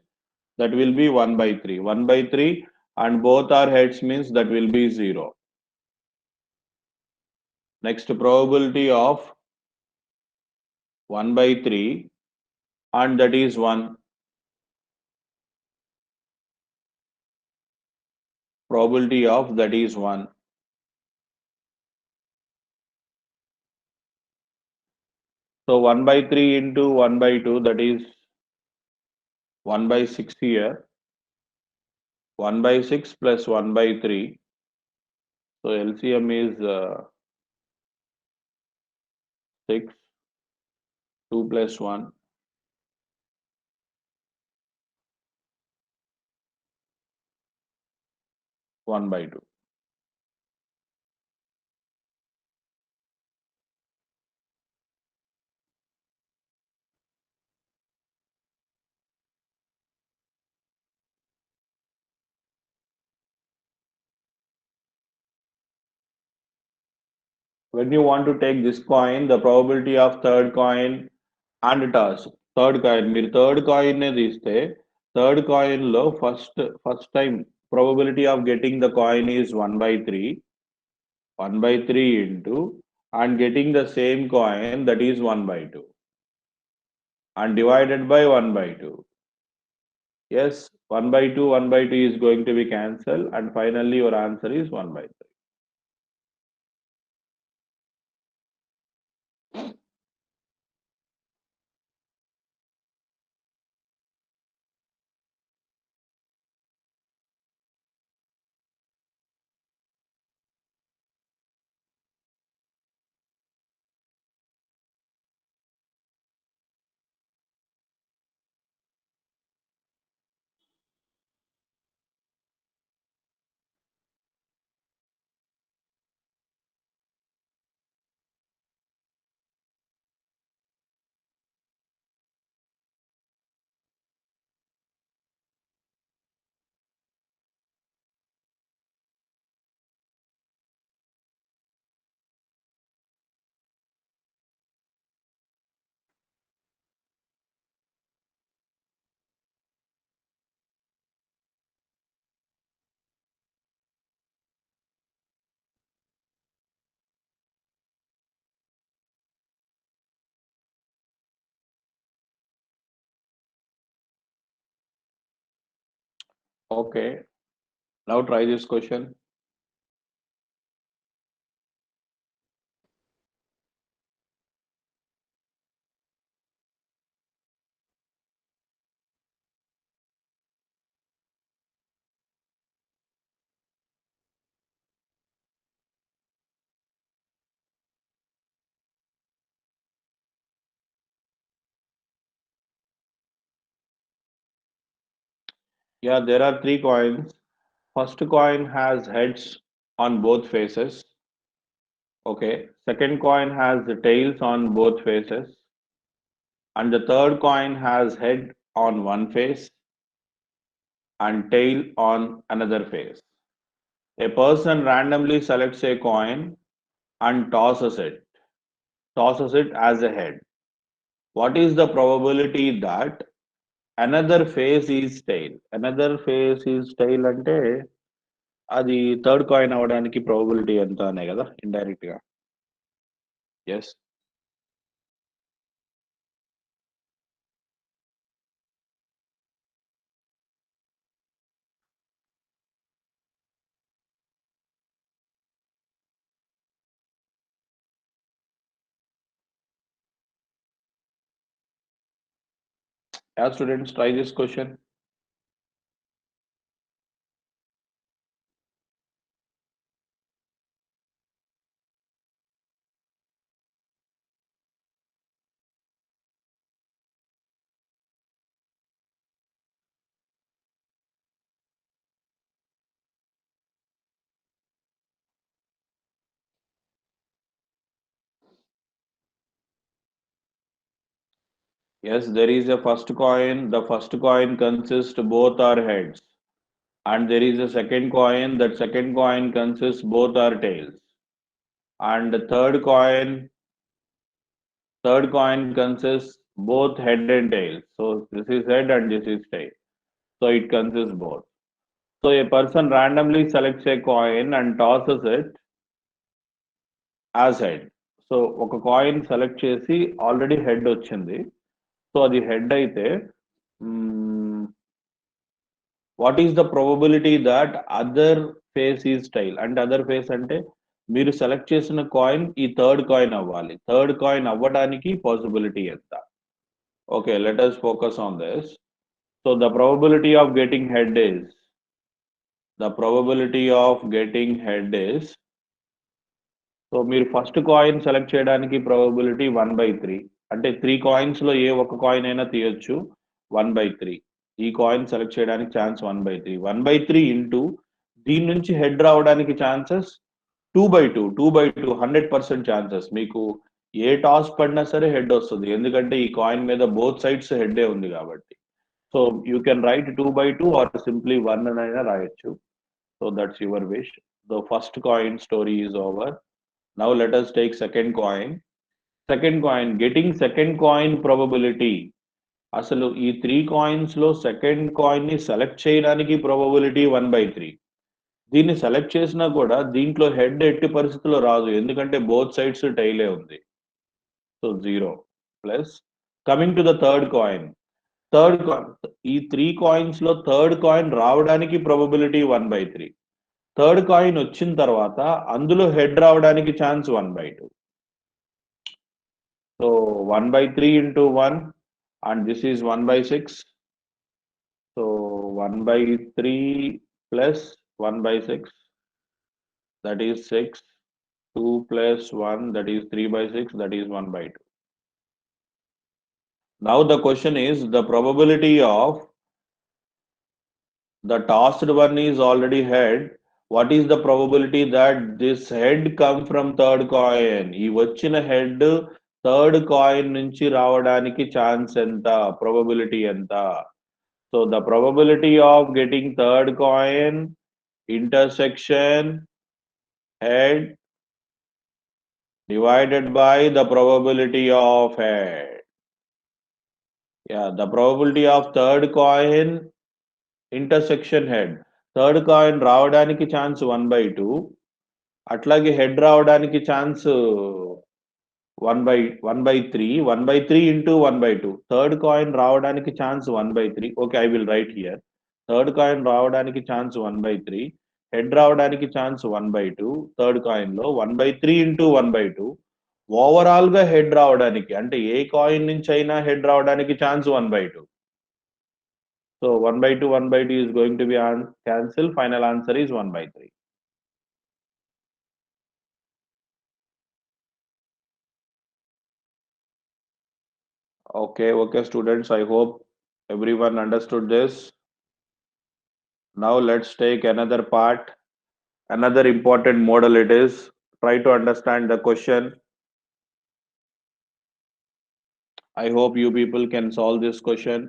that will be 1/3 and both are heads means that will be 0. Next probability of 1/3 and that is 1. Probability of that is 1. So 1/3 into 1/2 that is 1/6 here. 1/6 plus 1/3. So LCM is 6. 2 plus 1. 1/2. When you want to take this coin, the probability of third coin and toss. Third coin, మీరు third coin నే తీస్తే third coin లో first time probability of getting the coin is 1/3. 1/3 into and getting the same coin that is 1/2 and divided by 1/2. Yes, 1/2 is going to be cancelled and finally your answer is 1/3. Okay, now try this question. Yeah, there are three coins. First coin has heads on both faces. Okay. Second coin has the tails on both faces. And the third coin has head on one face and tail on another face. A person randomly selects a coin and tosses it as a head. What is the probability that another face is tail? Another face is tail అంటే అది third coin అవడానికి probability ఎంత అనే కదా indirect గా. Yes. Yeah, students, try this question. Yes, there is a first coin. The first coin consists both are heads. And there is a second coin. That second coin consists both are tails. And the third coin consists both head and tail. So this is head and this is tail. So it consists both. So a person randomly selects a coin and tosses it as head. So ఒక coin select చేసి already head వచ్చింది. So అది head అయితే what is the probability that other face is tail అంటే అదర్ face అంటే మీరు select చేసిన కాయిన్ ఈ థర్డ్ కాయిన్ అవ్వాలి. థర్డ్ కాయిన్ అవ్వడానికి పాసిబిలిటీ ఎంత? Okay, let us focus on this. So the probability of getting head is the probability of getting head is so మీరు ఫస్ట్ కాయిన్ సెలెక్ట్ చేయడానికి probability 1/3 అంటే 3 coins లో ఏ ఒక్క coin అయినా తీయొచ్చు. 1/3 ఈ కాయిన్ సెలెక్ట్ చేయడానికి ఛాన్స్ 1/3. 1/3 ఇంటూ దీని నుంచి హెడ్ రావడానికి ఛాన్సెస్ 2/2. 2/2 100% ఛాన్సెస్. మీకు ఏ టాస్ పడినా సరే హెడ్ వస్తుంది, ఎందుకంటే ఈ కాయిన్ మీద బోత్ సైడ్స్ హెడ్ ఉంది కాబట్టి. So you can write 2/2 or simply 1 అయినా రాయొచ్చు. So that's your wish. The first coin story is over. Now let us take second coin. Second coin, getting second coin probability. అసలు ఈ 3 coins లో second coin ని select చేయడానికి probability 1/3. దీన్ని select చేసినా కూడా దీంట్లో హెడ్ ఎట్టి పరిస్థితుల్లో రాదు, ఎందుకంటే బోత్ సైడ్స్ టైలే ఉంది. So 0 plus coming to the third coin. ఈ 3 కాయిన్స్ లో థర్డ్ కాయిన్ రావడానికి ప్రాబబిలిటీ 1/3. థర్డ్ కాయిన్ వచ్చిన తర్వాత అందులో హెడ్ రావడానికి chance 1/2. So 1/3 into 1 and this is 1/6. So 1/3 plus 1/6, that is 6. 2 plus 1, that is 3/6, that is 1/2. Now the question is the probability of the tossed one is already head. What is the probability that this head come from third coin? ఈ వచ్చిన head third coin నుంచి రావడానికి chance ఎంత? probability ఎంత? So the probability of getting third coin intersection head divided by the probability of head. Yeah, the probability of third coin intersection head. Third coin రావడానికి chance 1/2, అట్లాగే head రావడానికి chance 1/3. 1/3 into 1/2. Third coin రావడానికి chance 1/3. Okay, I will write here. Third coin రావడానికి chance 1/3, head రావడానికి chance 1/2, third coin లో 1/3 into 1/2, overall గా head రావడానికి అంటే ఏ కాయిన్ నుంచి అయినా హెడ్ రావడానికి chance 1/2. So 1/2, 1/2 is going to be cancel. Final answer is 1/3. Okay, students. I hope everyone understood this. Now let's take another part. Another important model it is. Try to understand the question. I hope you people can solve this question.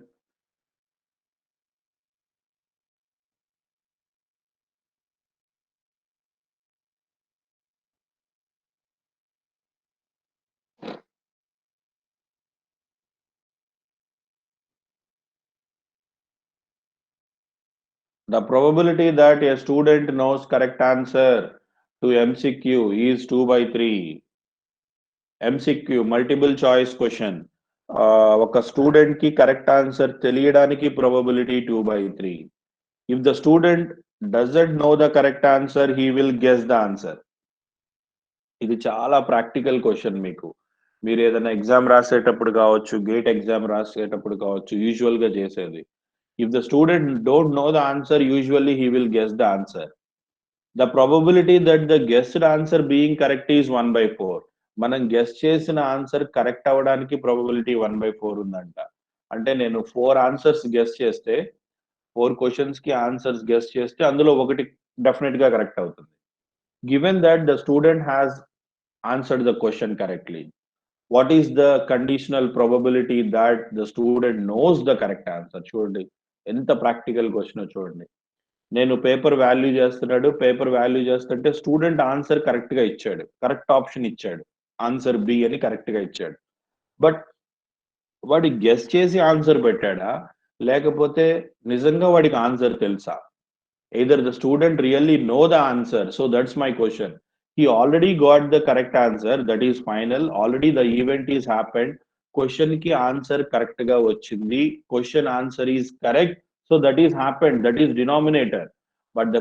The probability that a student knows correct answer to MCQ is 2/3. MCQ, multiple choice question. ఒక student కి correct answer తెలియడానికి probability 2/3. If the student doesn't know the correct answer, he will guess the answer. ఇది చాలా practical question మీకు. మీరు ఏదైనా exam రాసేటప్పుడు కావచ్చు, గేట్ ఎగ్జామ్ రాసేటప్పుడు కావచ్చు, యూజువల్ గా చేసేది. If the student don't know the answer, usually he will guess the answer. The probability that the guessed answer being correct is 1/4. మనం గెస్ చేసిన ఆన్సర్ కరెక్ట్ అవ్వడానికి ప్రాబబిలిటీ 1/4 ఉందంట. అంటే నేను 4 ఆన్సర్స్ గెస్ చేస్తే 4 క్వశ్చన్స్ కి ఆన్సర్స్ గెస్ చేస్తే అందులో ఒకటి డెఫినెట్ గా కరెక్ట్ అవుతుంది. Given that the student has answered the question correctly, what is the conditional probability that the student knows the correct answer? చూడండి ఎంత ప్రాక్టికల్ క్వశ్చన్ చూడండి. నేను పేపర్ వాల్యూ చేస్తున్నాడు, పేపర్ వాల్యూ చేస్తుంటే స్టూడెంట్ ఆన్సర్ కరెక్ట్ గా ఇచ్చాడు, correct option ఇచ్చాడు, answer B అని కరెక్ట్ గా ఇచ్చాడు. బట్ వాడి గెస్ చేసి ఆన్సర్ పెట్టాడా, లేకపోతే నిజంగా వాడికి ఆన్సర్ తెలుసా? Either the student really know the answer, so that's my question. He already got the correct answer, that is final, already the event is happened, question కి ఆన్సర్ కరెక్ట్ గా వచ్చింది, question answer is correct, so that is happened, that is denominator. But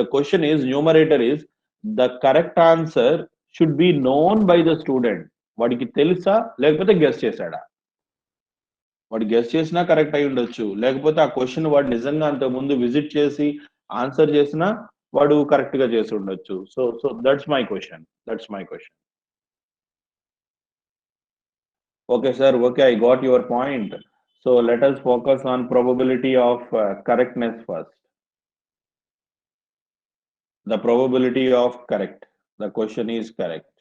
the question is numerator is the correct answer should be known by the student. వాడికి తెలుసా లేకపోతే guess చేశాడా? వాడు guess చేసినా correct అయి ఉండొచ్చు, లేకపోతే ఆ క్వశ్చన్ వాడు నిజంగా అంత ముందు విజిట్ చేసి ఆన్సర్ చేసినా వాడు కరెక్ట్ గా చేసి ఉండొచ్చు. So that's my question, that's my question. Okay sir, okay, I got your point. So let us focus on probability of correctness first. The probability of correct, the question is correct.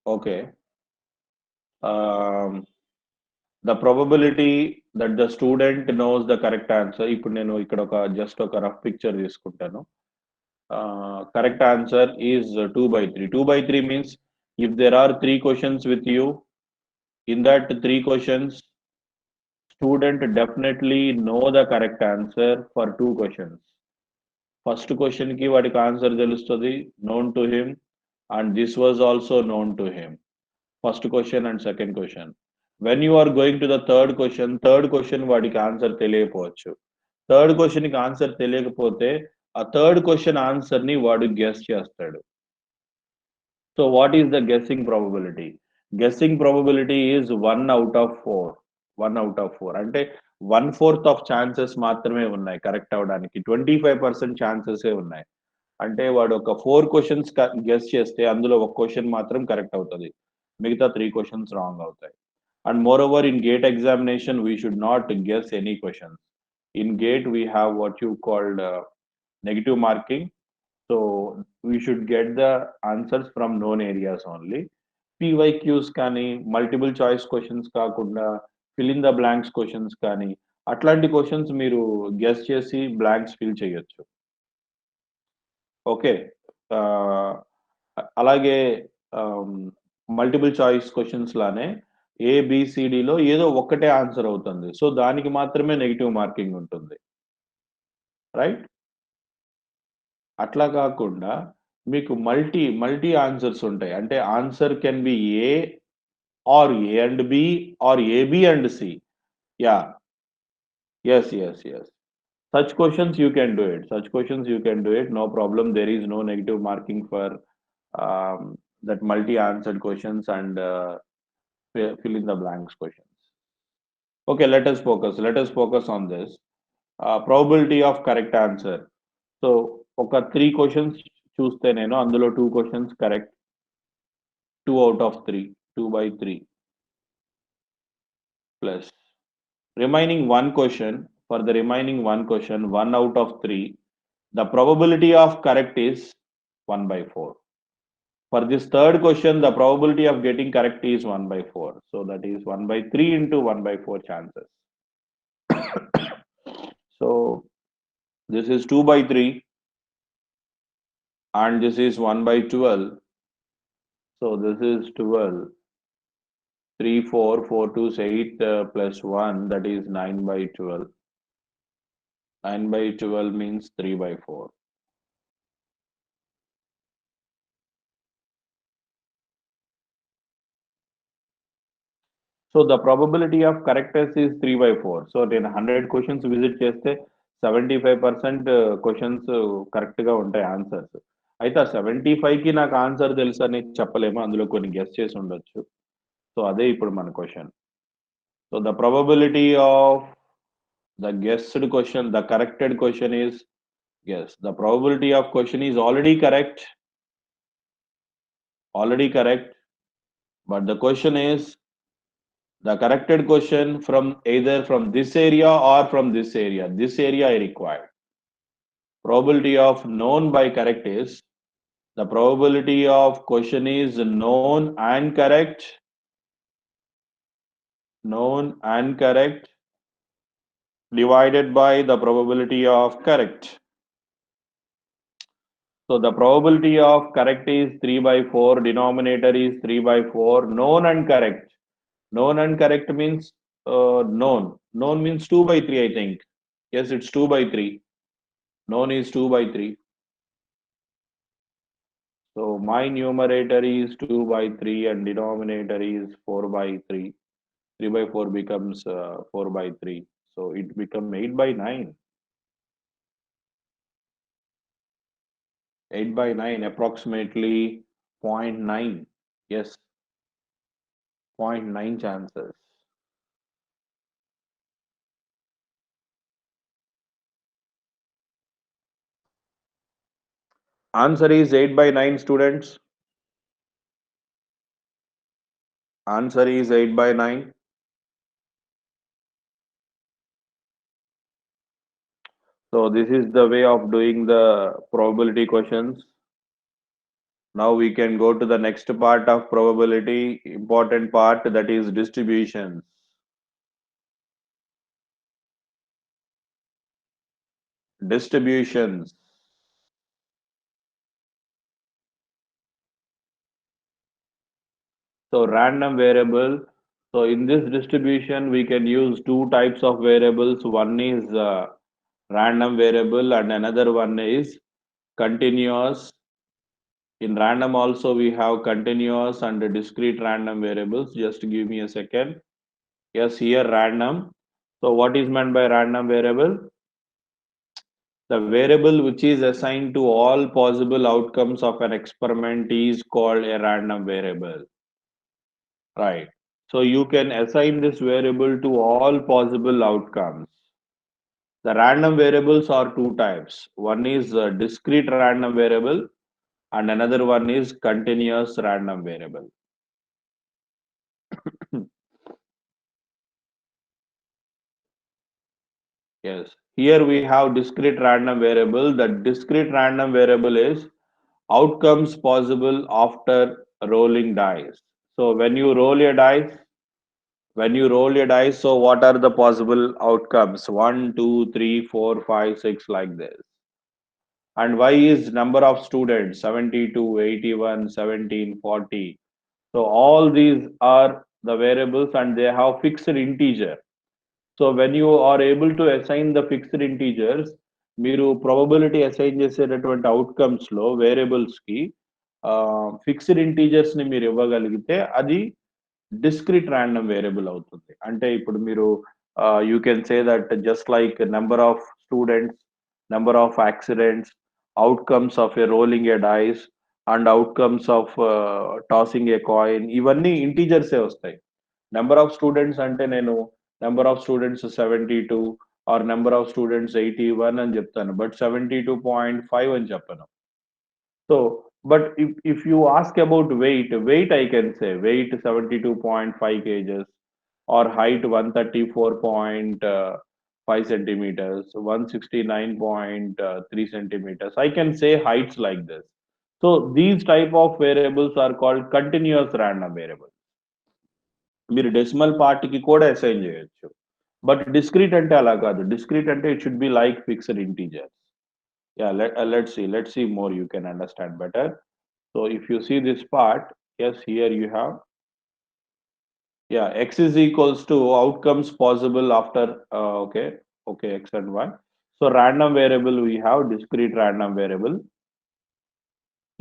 Okay. The probability that the student knows the correct answer, ఇప్పుడు నేను ఇక్కడ ఒక just ఒక rough picture తీసుకుంటాను. Correct answer is 2/3. 2/3 means if there are 3 questions with you, in that 3 questions, student definitely know the correct answer for 2 questions. First question ki వాడికి answer తెలుస్తుంది, known to him, and this was also known to him. First question and second question. When you are going to the third question వాడికి answer తెలియకపోవచ్చు. Third question కి answer తెలియకపోతే ఆ third question answer ని వాడు guess చేస్తాడు. So what is the guessing probability? Guessing probability is 1/4. 1/4 అంటే 1/4 of chances మాత్రమే ఉన్నాయి కరెక్ట్ అవడానికి, 25% ఛాన్సెస్ ఉన్నాయి. అంటే వాడు ఒక 4 క్వశ్చన్స్ గెస్ చేస్తే అందులో ఒక క్వశ్చన్ మాత్రం కరెక్ట్ అవుతుంది, మిగతా 3 క్వశ్చన్స్ రాంగ్ అవుతాయి. And moreover, in GATE examination, we should not guess any questions. In GATE, we have what you called negative marking. So we should get the answers from known areas only. PYQs కానీ multiple choice questions కాకుండా fill in the blanks questions కానీ అట్లాంటి questions మీరు guess చేసి blanks fill చేయొచ్చు. Okay. అలాగే multiple choice questions లానే ఏబిసిడిలో ఏదో ఒక్కటే ఆన్సర్ అవుతుంది, సో దానికి మాత్రమే నెగిటివ్ మార్కింగ్ ఉంటుంది, రైట్? అట్లా కాకుండా మీకు మల్టీ ఆన్సర్స్ ఉంటాయి. అంటే answer can be A or A and B or AB and C. Yeah, yes. Such questions you can do it. Such questions you can do it. No problem. There is no negative marking for that multi-answered questions and fill in the blanks questions. Okay, let us focus. Let us focus on this. Probability of correct answer. So ఒక three questions చూస్తే నేను అందులో two questions correct, two out of three, 2/3 plus remaining one question. For the remaining one question, 1 out of 3, the probability of correct is 1/4. For this third question, the probability of getting correct is 1/4. So that is 1/3 into 1/4 chances. So this is 2/3 and this is 1/12. So this is 12. 3, 4, 4 2s 8 plus 1, that is 9/12. 9/12 means 3/4. So the probability of correctness is 3/4. So నేను 100 questions visit చేస్తే 75% questions correct గా ఉంటాయి answers. అయితే ఆ 75 కి నాకు answer తెలుసు అని చెప్పలేము, అందులో కొన్ని గెస్ చేసి ఉండొచ్చు. సో అదే ఇప్పుడు మన question. So the probability of the guessed question, the corrected question is, yes, the probability of question is already correct, but the question is the corrected question from either from this area or from this area. This area I require. Probability of known by correct is, the probability of question is known and correct, divided by the probability of correct. So the probability of correct is 3/4, denominator is 3/4, known and correct. Known and correct means known. Known means 2/3, I think. Yes, it's 2/3. Known is 2/3. So my numerator is 2/3 and denominator is 4/3. 3/4 becomes 4/3. So it becomes 8/9. 8/9, approximately 0.9. Yes, 0.9 chances. Answer is 8/9, students. Answer is 8/9. So this is the way of doing the probability questions. Now we can go to the next part of probability, important part, that is distributions. Distributions. So random variable. So in this distribution, we can use two types of variables. One is random variable and another one is continuous. In random also we have continuous and discrete random variables. Just give me a second. Yes, here random. So what is meant by random variable? The variable which is assigned to all possible outcomes of an experiment is called a random variable. Right. So you can assign this variable to all possible outcomes. The random variables are two types. One is a discrete random variable and another one is continuous random variable. Yes. Here we have discrete random variable. The discrete random variable is outcomes possible after rolling dice. So when you roll your dice, so what are the possible outcomes? 1, 2, 3, 4, 5, 6, like this. And y is number of students, 72, 81, 17, 40. So all these are the variables and they have fixed integer. So when you are able to assign the fixed integers, మీరు probability assign చేసేటటువంటి outcomes లో variables కి fixed integers ని మీరు ఇవ్వగలిగితే అది discrete random variable అవుతుంది. అంటే ఇప్పుడు మీరు you can say that just like number of students, number of accidents, outcomes of a rolling a dice and outcomes of tossing a coin, ఇవన్నీ ఇంటిజర్సే వస్తాయి. నెంబర్ ఆఫ్ స్టూడెంట్స్ అంటే నేను number of students 72 or number of students 81 అని చెప్తాను. But 72.5 అని చెప్పను. So, but if you ask about weight I can say weight 72.5 kgs or height 134.5 centimeters, 169.3 centimeters. I can say heights like this. So these type of variables are called continuous random variables. మీరు decimal పార్ట్‌కి కూడా assign చేయొచ్చు. But discrete అంటే అలా కాదు. Discrete అంటే it should be like fixed integers. Yeah, let's see more, you can understand better. So if you see this part, yes, here you have, yeah, x is equals to outcomes possible after, okay, x and y. So random variable we have discrete random variable.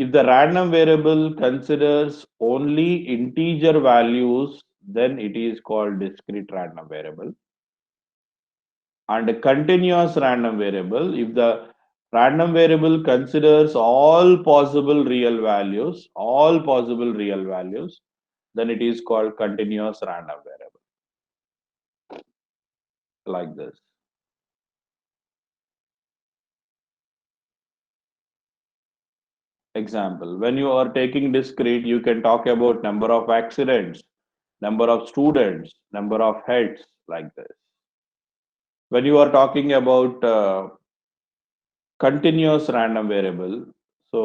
If the random variable considers only integer values, then it is called discrete random variable. And a continuous random variable, if the random variable considers all possible real values, then it is called continuous random variable, like this. Example, when you are taking discrete, you can talk about number of accidents, number of students, number of heads, like this. When you are talking about continuous random variable, so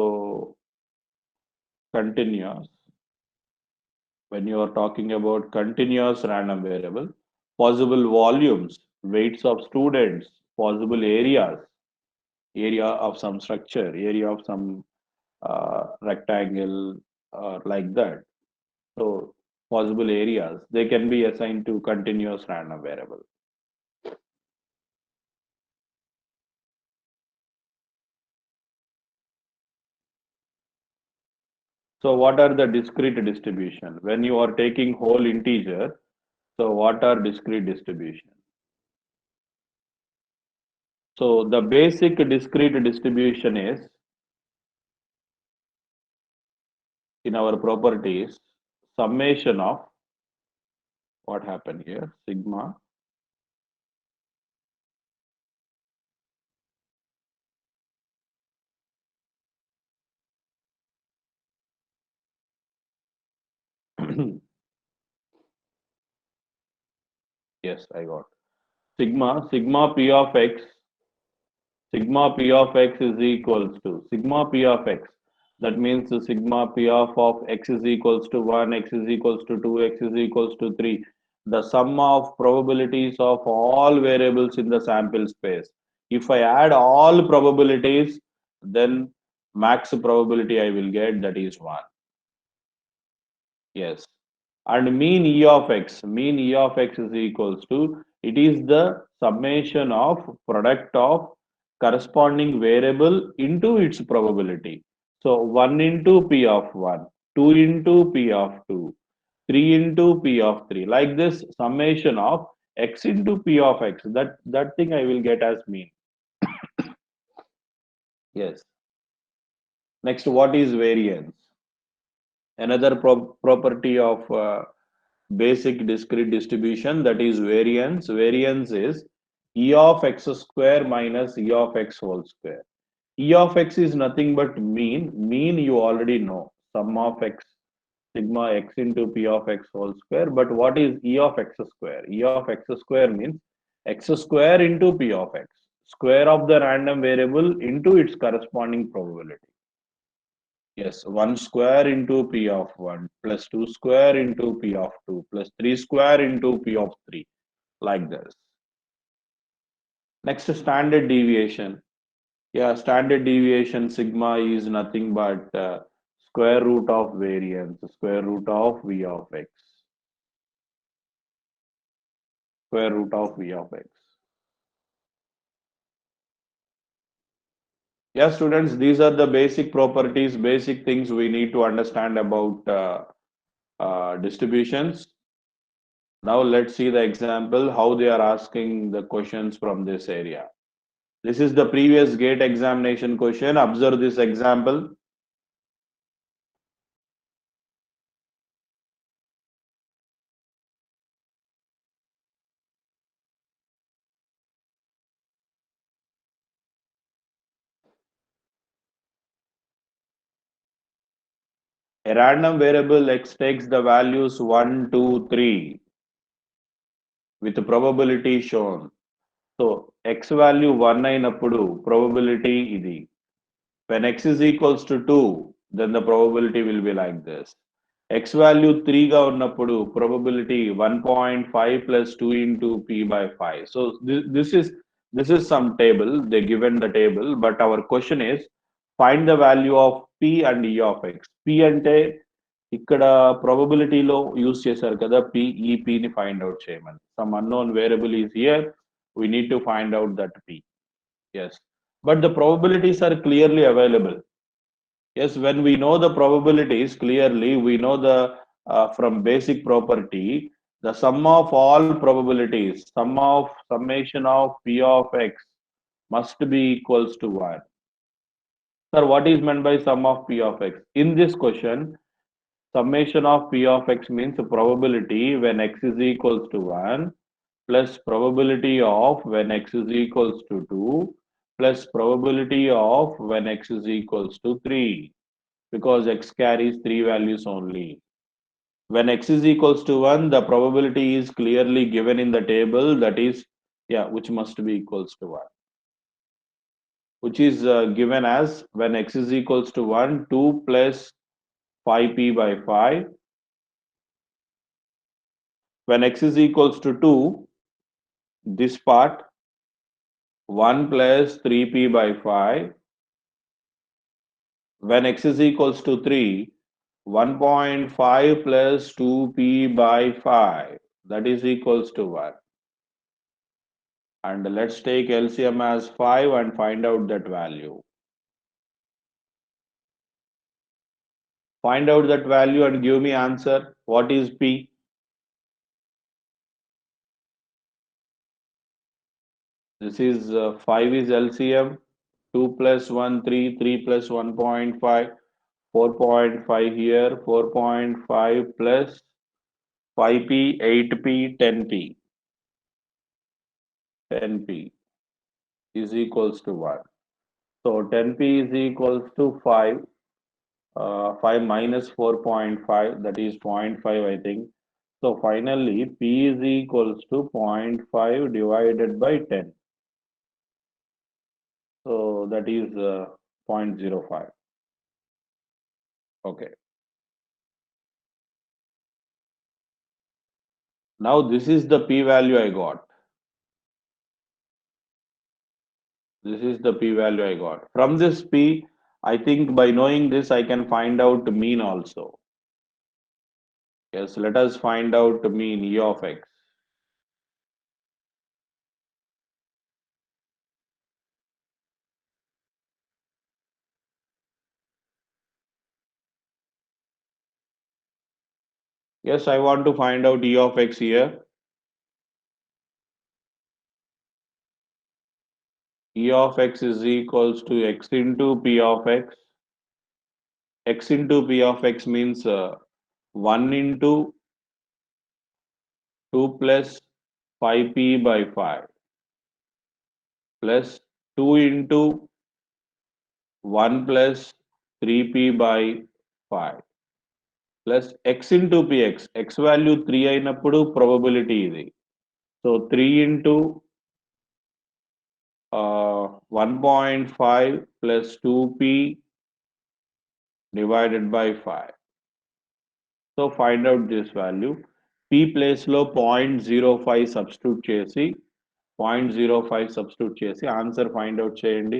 continuous, when you are talking about continuous random variable, possible volumes, weights of students, possible areas, area of some structure, area of some rectangle, like that. So possible areas, they can be assigned to continuous random variable. So what are the discrete distribution? When you are taking whole integer, so what are discrete distribution? So the basic discrete distribution is, in our properties, summation of, what happened here, sigma yes, I got sigma p of x, sigma p of x is equals to sigma p of x. That means the sigma p of x is equals to 1, x is equals to 2, x is equals to 3. The sum of probabilities of all variables in the sample space. If I add all probabilities, then max probability I will get, that is 1. Yes. And mean E of x is equals to, it is the summation of product of corresponding variable into its probability. So 1 into P of 1, 2 into P of 2, 3 into P of 3. Like this summation of x into P of x. That thing I will get as mean. Yes. Next, what is variance? Another property of basic discrete distribution, that is variance. Variance is E of x square minus E of x whole square. E of x is nothing but mean. Mean you already know. Sum of x, sigma x into P of x whole square. But what is E of x square? E of x square means x square into P of x. Square of the random variable into its corresponding probability. Yes, 1 square into P of 1 plus 2 square into P of 2 plus 3 square into P of 3, like this. Next, standard deviation. Yeah, standard deviation sigma is nothing but square root of variance, square root of V of x, square root of V of x. Yeah, students, these are the basic properties, basic things we need to understand about distributions. Now let's see the example, how they are asking the questions from this area. This is the previous GATE examination question. Observe this example. A random variable x takes the values 1, 2, 3 with probability shown. So x value 1 అయినప్పుడు probability ఇది. When x is equals to 2, then the probability will be like this. X value 3 గా ఉన్నప్పుడు probability 1.5 plus 2 into p by 5. So this is some table. They given the table, but our question is find the value of p and e of x. P అంటే ఇక్కడ probability లో use చేశారు కదా p, ఈ p ని find out చేయమని. Some unknown variable is here. We need to find out that p. Yes, but the probabilities are clearly available. Yes, when we know the probabilities clearly, we know the from basic property, the sum of all probabilities, summation of p of x must be equals to 1. Sir, what is meant by sum of p of x? In this question, summation of p of x means probability when x is equals to 1 plus probability of when x is equals to 2 plus probability of when x is equals to 3, because x carries 3 values only. When x is equals to 1, the probability is clearly given in the table, that is, yeah, which must be equals to 1. Which is given as when x is equals to 1, 2 plus 5p by 5. When x is equals to 2, this part 1 plus 3p by 5. When x is equals to 3, 1.5 plus 2p by 5, that is equals to 1. And let's take LCM as 5 and find out that value. Find out that value and give me answer. What is P? This is 5 is LCM, 2 plus 1, 3, 3 plus 1.5, 4.5 here, 4.5 plus 5p, 8p, 10p. 10p is equals to 1. So 10p is equals to 5. 5 minus 4.5, that is 0.5, I think. So finally, P is equals to 0.5 divided by 10. So that is 0.05. Okay. Now this is the P value I got. This is the P value I got. From this P, I think by knowing this, I can find out mean also. Yes, let us find out mean E of X. Yes, I want to find out E of X here. E of X is equals to X into P of X. X into P of X means 1 into 2 plus 5p by 5 plus 2 into 1 plus 3p by 5 plus x into px. X value 3 అయినప్పుడు probability ఇది. So 3 into 1.5 plus 2p divided by 5. So find out this value. P place లో 0.05 substitute చేసి 0.05 substitute చేసి answer find out చేయండి.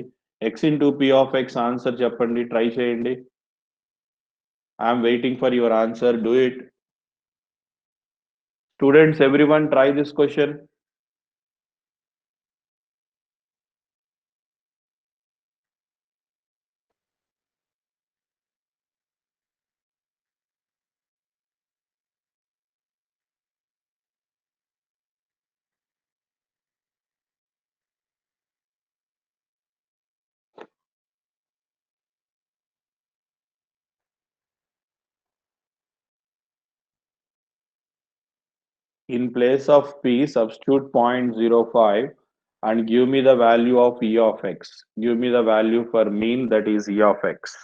X into P of X answer చెప్పండి, try చేయండి. I'm waiting for your answer. Do it. Students, everyone try this question. In place of P, substitute 0.05 and give me the value of E of X. Give me the value for mean, that is E of X.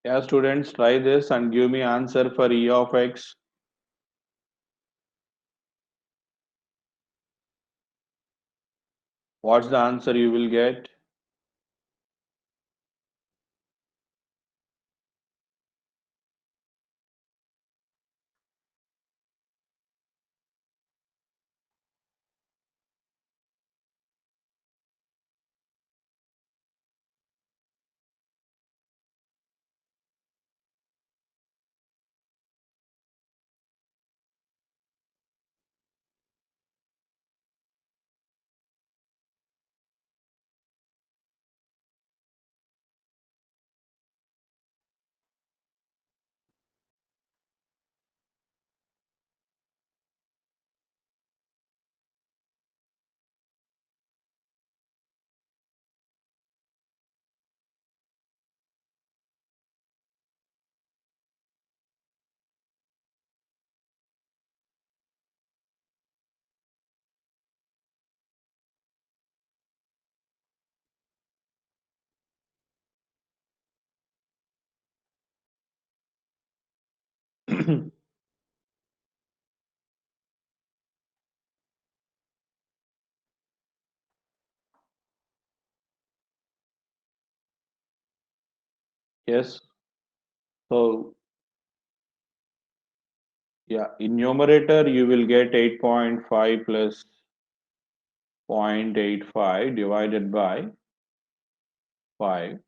Yeah, students, try this and give me answer for E of X. What's the answer you will get? Yes. So, yeah, in numerator, you will get 8.5 plus 0.85 divided by 5.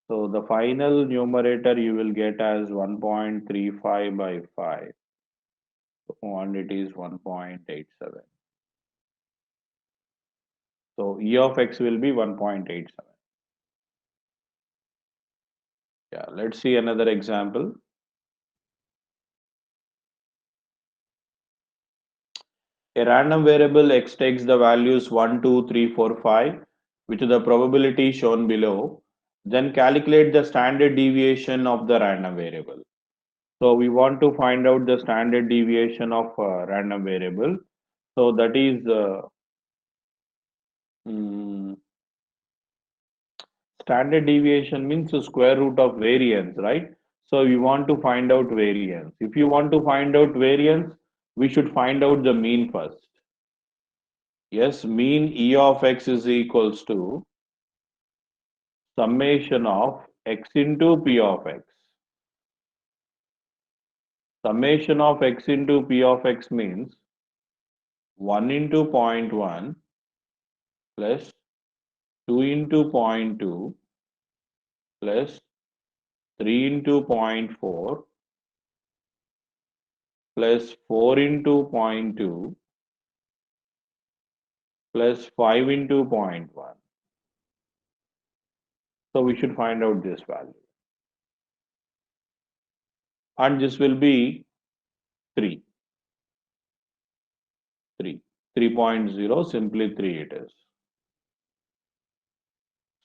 So the final numerator you will get as 1.35 by 5 and it is 1.87. So E of X will be 1.87. Yeah, let's see another example. A random variable X takes the values 1, 2, 3, 4, 5, which is the probability shown below. Then calculate the standard deviation of the random variable. So we want to find out the standard deviation of random variable. So that is mm, standard deviation means the square root of variance, right? So we want to find out variance. If you want to find out variance, we should find out the mean first. Yes, mean E of X is equals to summation of X into P of X. Summation of X into P of X means 1 into 0.1 plus 2 into 0.2 plus 3 into 0.4 plus 4 into zero point 0.2 plus 5 into zero point 0.1. So we should find out this value. and this will be 3, 3, 3.0, simply 3 it is.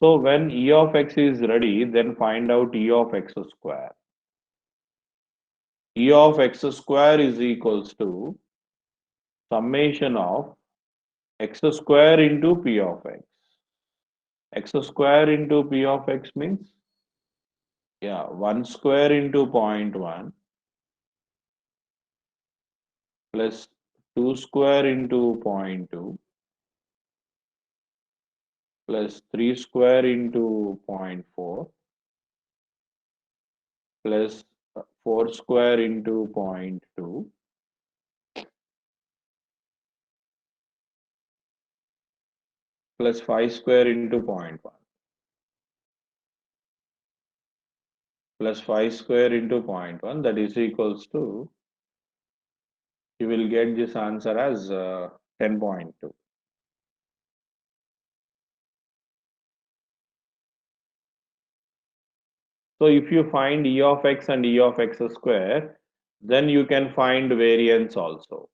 So when E of x is ready, then find out E of x square. E of x square is equals to summation of x square into P of x. X square into P of x means, yeah, 1 square into 0.1 plus 2 square into 0.2 plus 3 square into 0.4 plus 4 square into 0.2 plus 5 square into 0.1 plus 5 square into 0.1, that is equals to, you will get this answer as 10.2. So if you find E of x and E of x square, then you can find variance also.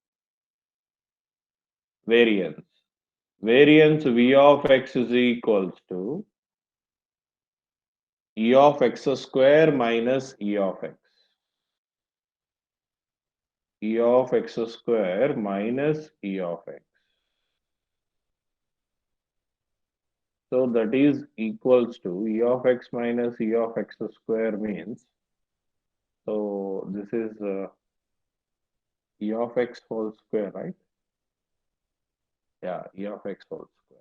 Variance. Variance V of x is equals to E of x square minus E of x. E of x square minus E of x. So that is equals to E of x minus E of x square means, so this is E of x whole square, right? Yeah, E of x whole square.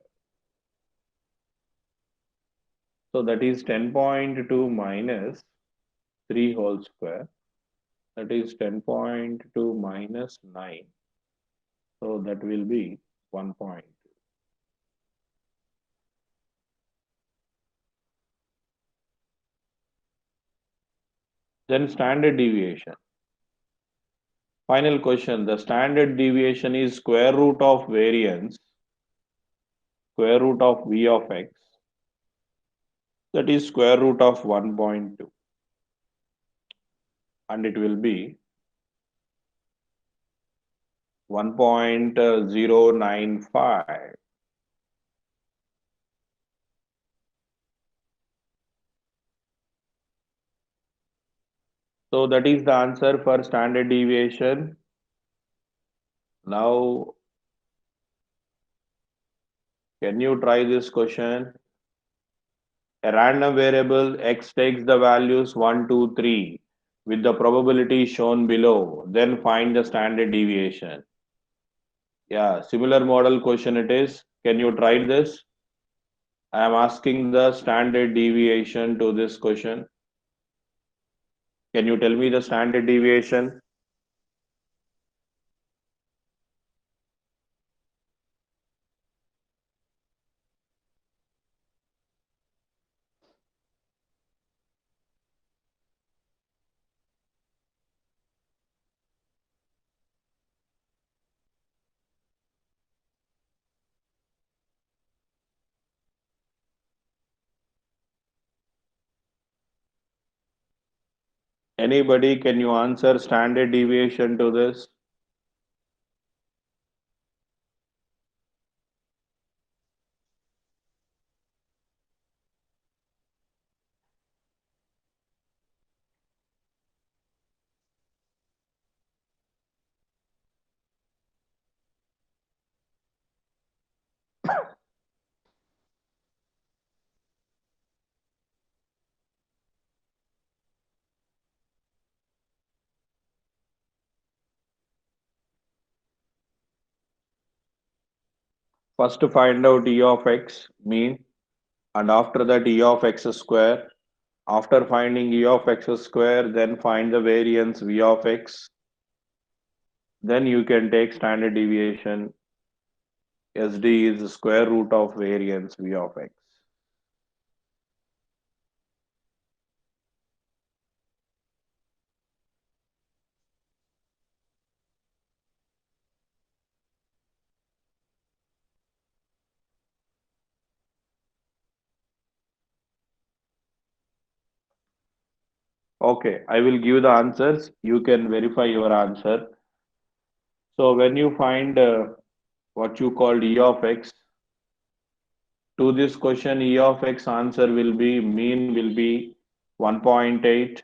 So that is 10.2 minus 3 whole square. That is 10.2 minus 9. So that will be 1 point. Then standard deviation. Final question. The standard deviation is square root of variance, square root of V of x. That is square root of 1.2. And it will be 1.095. So that is the answer for standard deviation. Now, can you try this question? A random variable x takes the values 1, 2, 3 with the probability shown below. Then find the standard deviation. Yeah, similar model question it is. Can you try this? I am asking the standard deviation to this question. Can you tell me the standard deviation? Anybody, can you answer standard deviation to this? First find out E of x mean, and after that E of x square. After finding E of x square, then find the variance V of x. Then you can take standard deviation. SD is the square root of variance V of x. Okay, I will give the answers. You can verify your answer. So when you find what you called E of x, to this question, E of x answer will be mean will be 1.8.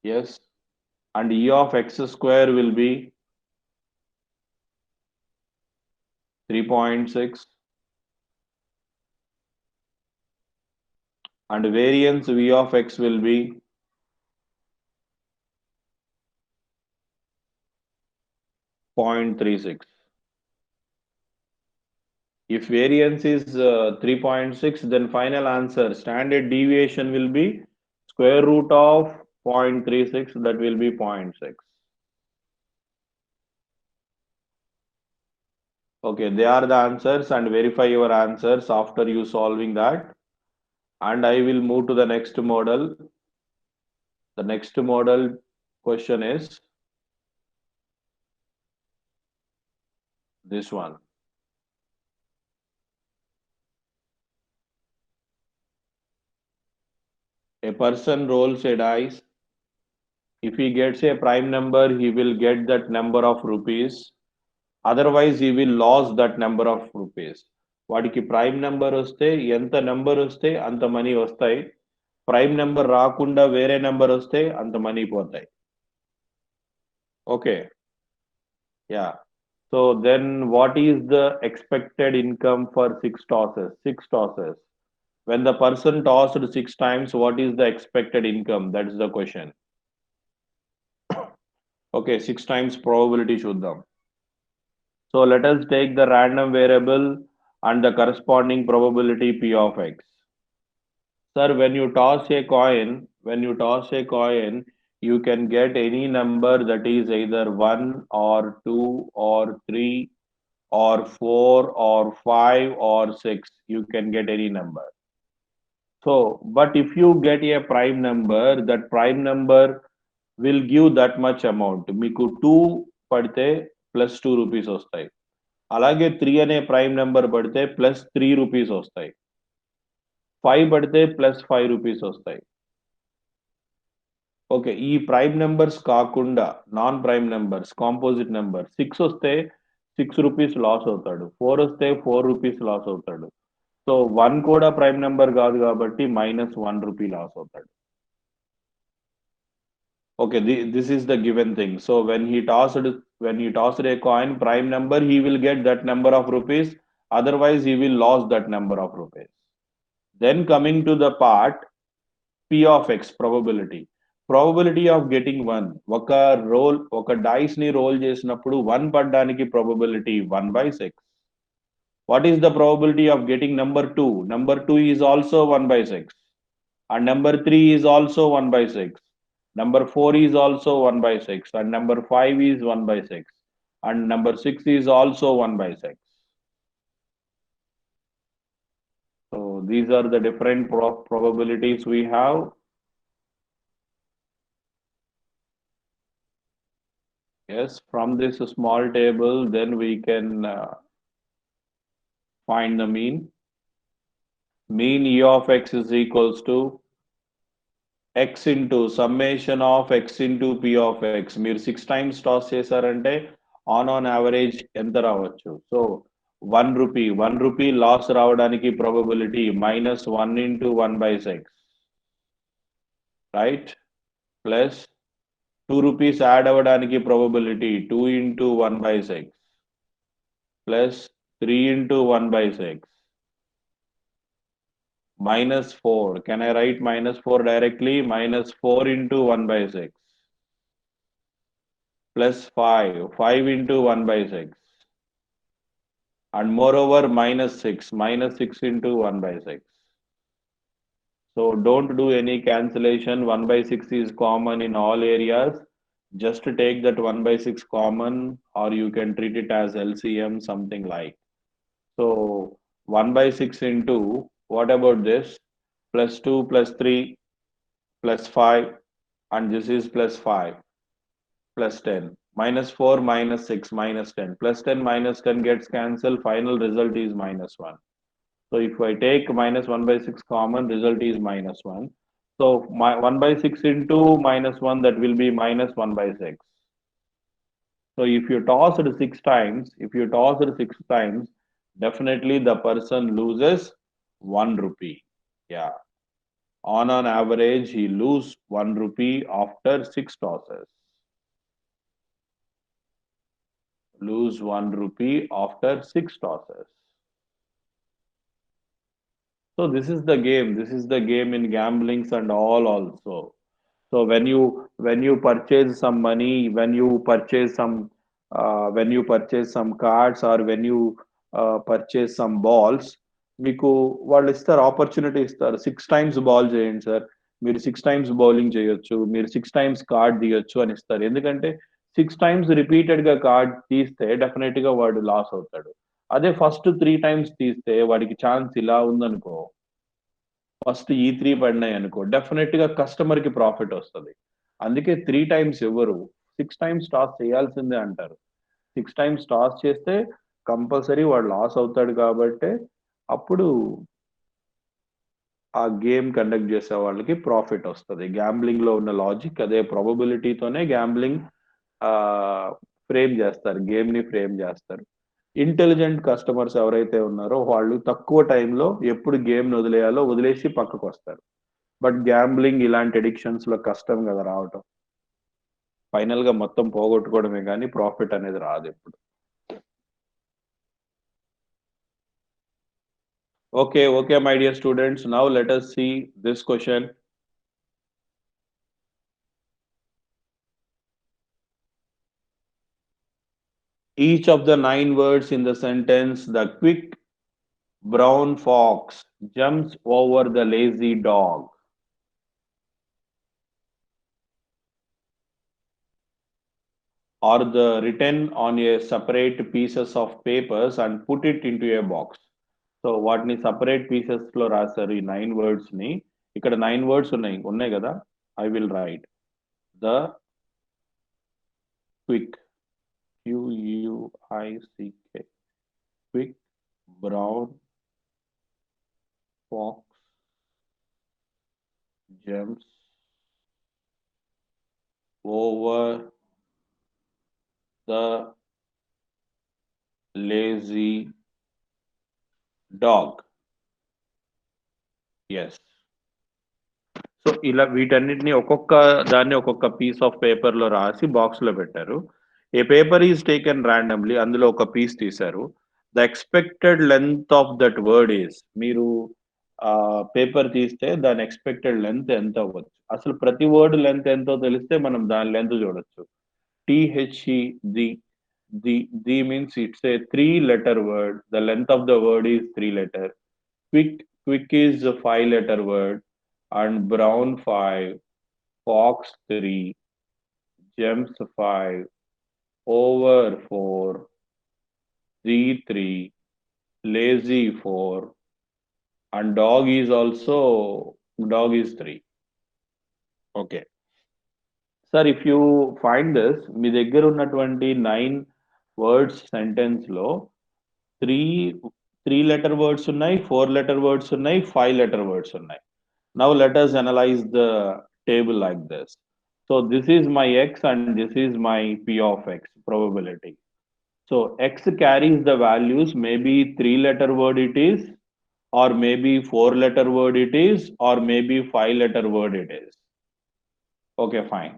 Yes. And E of x square will be 3.6. And variance V of x will be 0.36. If variance is 3.6, then final answer standard deviation will be square root of 0.36, that will be zero point 0.6. Okay, they are the answers, and verify your answers after you solving that. And I will move to the next model. The next model question is this one. A person rolls a dice. If he gets a prime number, he will get that number of rupees. Otherwise, he will lose that number of rupees. వాడికి prime number వస్తే ఎంత number వస్తే అంత money వస్తాయి. Prime number రాకుండా వేరే number వస్తే అంత మనీ పోతాయి. Okay, yeah. So then what is the expected income for six tosses? Six tosses. When the person tossed six times, what is the expected income? That is the question. Okay, six times probability చూద్దాం. So let us take the random variable and the corresponding probability P of x. Sir, when you toss a coin, you can get any number that is either 1 or 2 or 3 or 4 or 5 or 6. You can get any number. So, but if you get a prime number, that prime number will give that much amount. మీకు 2 పడితే plus 2 rupees వస్తాయి. అలాగే 3 అనే prime number పడితే plus 3 rupees వస్తాయి. 5 పడితే plus 5 rupees వస్తాయి. Okay, ఈ ప్రైమ్ నెంబర్స్ కాకుండా non prime numbers, composite number 6 వస్తే 6 రూపీస్ లాస్ అవుతాడు. 4 వస్తే 4 రూపీస్ లాస్ అవుతాడు. సో 1 కూడా ప్రైమ్ నెంబర్ కాదు కాబట్టి -1 రూపీ లాస్ అవుతాడు. Okay, this is the given thing. So when he tossed a coin, prime number, he will get that number of rupees. Otherwise, he will lose that number of rupees. Then coming to the part P of x, probability. Probability of getting one. ఒక dice ని roll చేసినప్పుడు 1 పడ్డానికి probability 1/6. What is the probability of getting number 2? Number 2 is also 1/6. And number 3 is also 1/6. Number 4 is also 1/6. And number 5 is 1/6. And number 6 is also 1/6. So these are the different probabilities we have. Yes, from this small table, then we can find the mean. Mean E of x is equals to x into summation of x into P of x. మీరు 6 times toss చేశారంటే on average ఎంత రావచ్చు? So 1 rupee loss రావడానికి probability -1 into 1/6, right? Plus 2 rupees add అవ్వడానికి probability 2 into 1/6 plus 3 into 1/6 -4. Can I write -4 directly? -4 into 1/6 plus 5 into 1/6, and moreover -6 into 1/6. So don't do any cancellation. 1/6 is common in all areas. Just take that 1/6 common, or you can treat it as LCM, something like. So 1/6 into, what about this? Plus 2 plus 3 plus 5, and this is plus 5 plus 10. -4 -6 -10. Plus 10 minus 10 gets cancelled. Final result is -1. So if I take minus 1 by 6 common, result is minus 1. So my 1 by 6 into minus 1, that will be minus 1 by 6. So if you toss it 6 times, definitely the person loses 1 rupee. Yeah. On an average, he lose 1 rupee after 6 tosses. Lose 1 rupee after 6 tosses. So this is the game. This is the game in gamblings and all also. So when you purchase some money, when you purchase some cards, or when you purchase some balls, మీకు వాళ్ళు ఇస్తారు, opportunity ఇస్తారు. 6 times ball చేయండి sir, మీరు 6 times bowling చేయొచ్చు, మీరు 6 times card తీయొచ్చు అని ఇస్తారు. ఎందుకంటే 6 times రిపీటెడ్ గా కార్డ్ తీస్తే డెఫినెట్ గా వాడు లాస్ అవుతాడు. అదే ఫస్ట్ 3 times తీస్తే వాడికి ఛాన్స్ ఇలా ఉందనుకో, ఫస్ట్ ఈ 3 పడినాయి అనుకో, డెఫినెట్ గా కస్టమర్ కి ప్రాఫిట్ వస్తుంది. అందుకే 3 times ఎవరు 6 times టాస్ చేయాల్సిందే అంటారు. 6 times టాస్ చేస్తే కంపల్సరీ వాడు లాస్ అవుతాడు, కాబట్టి అప్పుడు ఆ గేమ్ కండక్ట్ చేసే వాళ్ళకి ప్రాఫిట్ వస్తుంది. గ్యాంబ్లింగ్ లో ఉన్న లాజిక్ అదే, ప్రాబబిలిటీతోనే గ్యాంబ్లింగ్ ఫ్రేమ్ చేస్తారు, గేమ్ ని ఫ్రేమ్ చేస్తారు. ఇంటెలిజెంట్ కస్టమర్స్ ఎవరైతే ఉన్నారో వాళ్ళు తక్కువ టైంలో ఎప్పుడు గేమ్ వదిలేయాలో వదిలేసి పక్కకు వస్తారు. బట్ గ్యాంబ్లింగ్ ఇలాంటి ఎడిక్షన్స్ లో కష్టం కదా రావటం. ఫైనల్ గా మొత్తం పోగొట్టుకోవడమే కానీ ప్రాఫిట్ అనేది రాదు ఎప్పుడు. Okay, my dear students, now let us see this question. Each of the 9 words in the sentence, the quick brown fox jumps over the lazy dog, are the written on a separate pieces of papers and put it into a box. So వాటిని separate pieces లో రాశారు ఈ 9 words ని. ఇక్కడ 9 words ఉన్నాయి కదా. I will write the quick, QUICK, quick brown fox jumps over the lazy dog. Yes. So ఇలా వీటన్నిటిని ఒక్కొక్క దాన్ని ఒక్కొక్క పీస్ ఆఫ్ పేపర్ లో రాసి బాక్స్ లో పెట్టారు. ఏ పేపర్ ఈజ్ టేకెన్ ర్యాండమ్లీ, అందులో ఒక పీస్ తీశారు. The expected length of that word is, మీరు పేపర్ తీస్తే దాని ఎక్స్పెక్టెడ్ లెంత్ ఎంత అవ్వచ్చు. అసలు ప్రతి వర్డ్ లెంత్ ఎంతో తెలిస్తే మనం దాని లెంత్ చూడొచ్చు. THE, the means it's a 3-letter word. The length of the word is 3 letter. Quick is a 5-letter word, and brown 5, fox 3, gems 5, over 4, 3, lazy 4, and dog is 3. Okay. Sir, if you find this, మీ దగ్గర ఉన్నటువంటి 9 words sentence లో 3 letter words ఉన్నాయి, 4-letter words ఉన్నాయి, 5-letter words ఉన్నాయి. Now let us analyze the table like this. So this is my x and this is my p of x probability. So x carries the values, maybe 3-letter word it is, or maybe 4-letter word it is, or maybe 5-letter word it is. Okay, fine.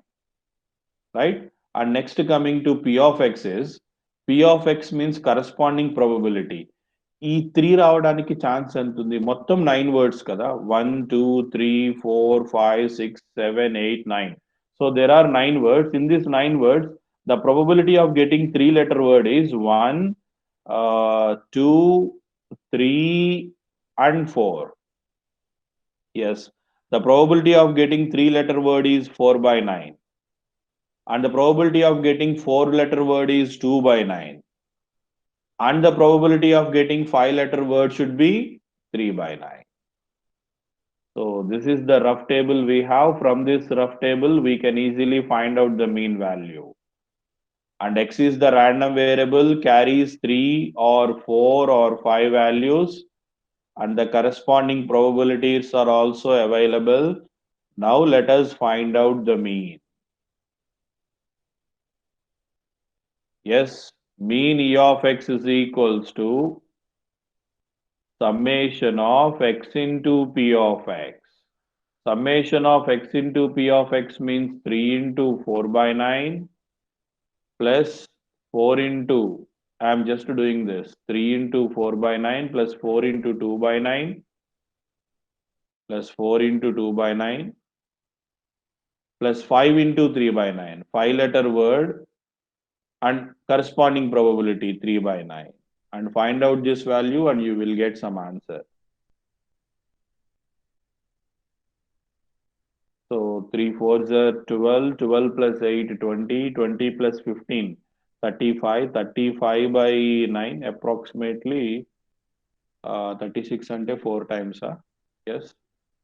Right? And next coming to p of x is, p of x means corresponding probability. ఈ 3 రావడానికి chance ఎంత ఉంది? మొత్తం 9 words కదా, 1 2 3 4 5 6 7 8 9. So there are 9 words. In these 9 words, the probability of getting 3-letter word is 1, 2, 3 and 4. Yes, the probability of getting 3-letter word is 4 by 9, and the probability of getting 4-letter word is 2 by 9. And the probability of getting 5-letter word should be 3 by 9. So this is the rough table we have. From this rough table, we can easily find out the mean value. And x is the random variable, carries 3 or 4 or 5 values. and the corresponding probabilities are also available. Now let us find out the mean. Yes, mean E of x is equals to summation of x into P of x. Summation of x into P of x means 3 into 4 by 9 plus 4 into, I am just doing this, 3 into 4 by 9 plus 4 into 2 by 9 plus 4 into 2 by 9 plus 5 into 3 by 9. 5-letter word and corresponding probability 3 by 9. And find out this value and you will get some answer. So 3 4s are 12, 12 plus 8, 20, 20 plus 15, 35, 35 by 9, approximately 36 ante 4 times. Yes.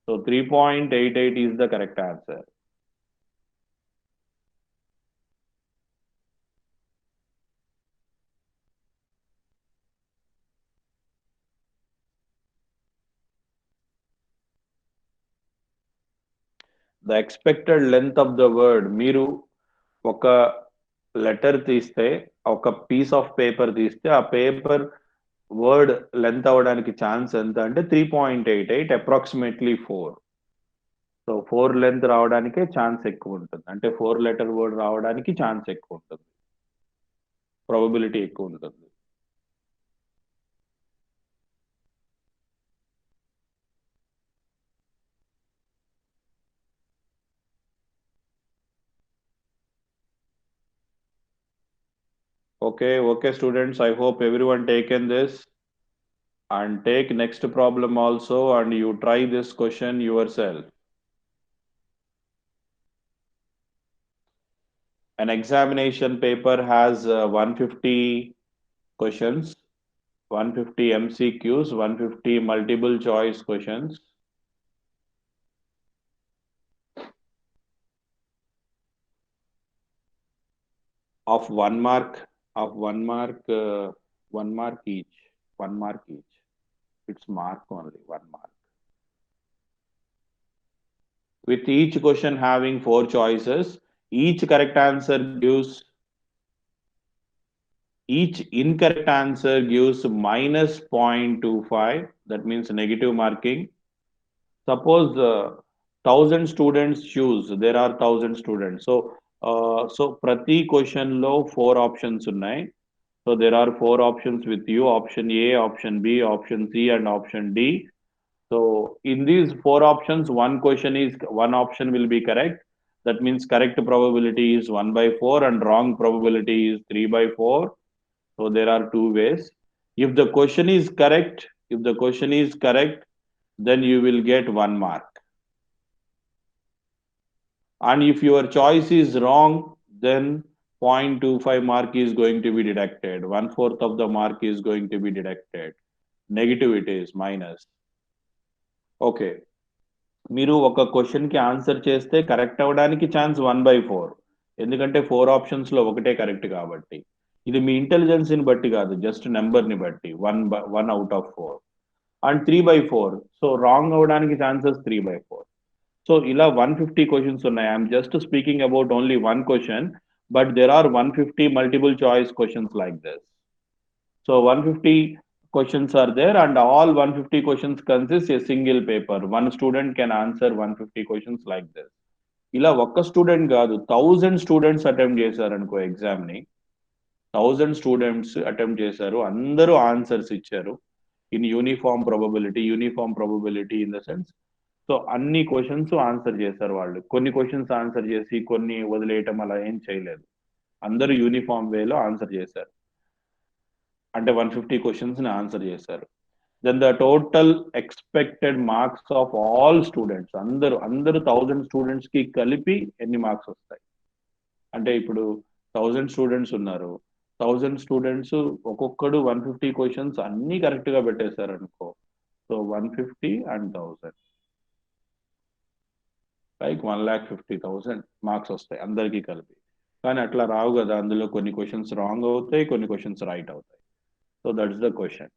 So 3.88 is the correct answer. The expected length of the word, మీరు ఒక letter తీస్తే ఒక piece of paper తీస్తే ఆ paper word length అవ్వడానికి chance ఎంత అంటే 3.88 approximately 4. So 4 length రావడానికే chance ఎక్కువ ఉంటుంది, అంటే 4-letter వర్డ్ రావడానికి ఛాన్స్ ఎక్కువ ఉంటుంది, ప్రాబబిలిటీ ఎక్కువ ఉంటుంది. Okay, students, I hope everyone taken this and take next problem also and you try this question yourself. An examination paper has 150 questions, 150 MCQs, 150 multiple choice questions. Of 1 mark, one mark each. It's mark only, 1 mark. With each question having 4 choices, each incorrect answer gives minus 0.25. That means negative marking. Suppose 1,000 students choose. There are 1,000 students. So prati question lo 4 options unnai. So there are 4 options with you: option A, option B, option C, and option D. So in these 4 options, one option will be correct. That means correct probability is 1/4 and wrong probability is 3/4. So there are 2 ways. If the question is correct, then you will get 1 mark. And if your choice is wrong, then 0.25 mark is going to be deducted. 1/4 of the mark is going to be deducted. Negative it is, minus. Okay. మీరు ఒక question కి answer చేస్తే correct అవ్వడానికి chance 1/4, ఎందుకంటే 4 options లో ఒకటే correct కాబట్టి. ఇది మీ ఇంటెలిజెన్స్ ని బట్టి కాదు, జస్ట్ నెంబర్ ని బట్టి, 1 out of 4 and 3/4. So wrong అవ్వడానికి ఛాన్సెస్ 3/4. సో ఇలా 150 క్వశ్చన్స్ ఉన్నాయి. I'm just speaking about only 1 question, but there are 150 multiple choice questions like this. So 150 questions are there and all 150 questions consist a single paper. One student can answer 150 questions like this. ఇలా ఒక్క student కాదు, 1000 students attempt చేశారు అనుకో exam ని. 1000 students attempt చేశారు, అందరూ answers ఇచ్చారు in uniform probability in the sense. So అన్ని క్వశ్చన్స్ ఆన్సర్ చేశారు వాళ్ళు. కొన్ని క్వశ్చన్స్ ఆన్సర్ చేసి కొన్ని వదిలేయటం అలా ఏం చేయలేదు, అందరూ యూనిఫామ్ వేలో ఆన్సర్ చేశారు, అంటే 150 క్వశ్చన్స్ ని ఆన్సర్ చేశారు. Then the total expected marks of all students, అందరూ 1000 స్టూడెంట్స్ కి కలిపి ఎన్ని మార్క్స్ వస్తాయి అంటే, ఇప్పుడు 1000 స్టూడెంట్స్ ఉన్నారు, 1000 స్టూడెంట్స్ ఒక్కొక్కడు 150 క్వశ్చన్స్ అన్ని కరెక్ట్ గా పెట్టేశారు అనుకో. సో 150 and 1000 లైక్ 1,50,000 మార్క్స్ వస్తాయి అందరికీ కలిపి. కానీ అట్లా రావు కదా, అందులో కొన్ని క్వశ్చన్స్ రాంగ్ అవుతాయి, కొన్ని క్వశ్చన్స్ రైట్ అవుతాయి. So that's the question.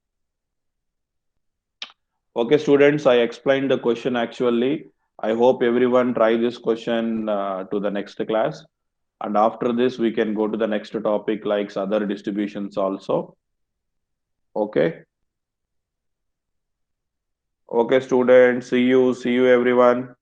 Okay, students, I explained the question actually. I hope everyone try this question to the next class. And after this, we can go to the next topic like other distributions also. Okay. Okay, students. See you. See you, everyone.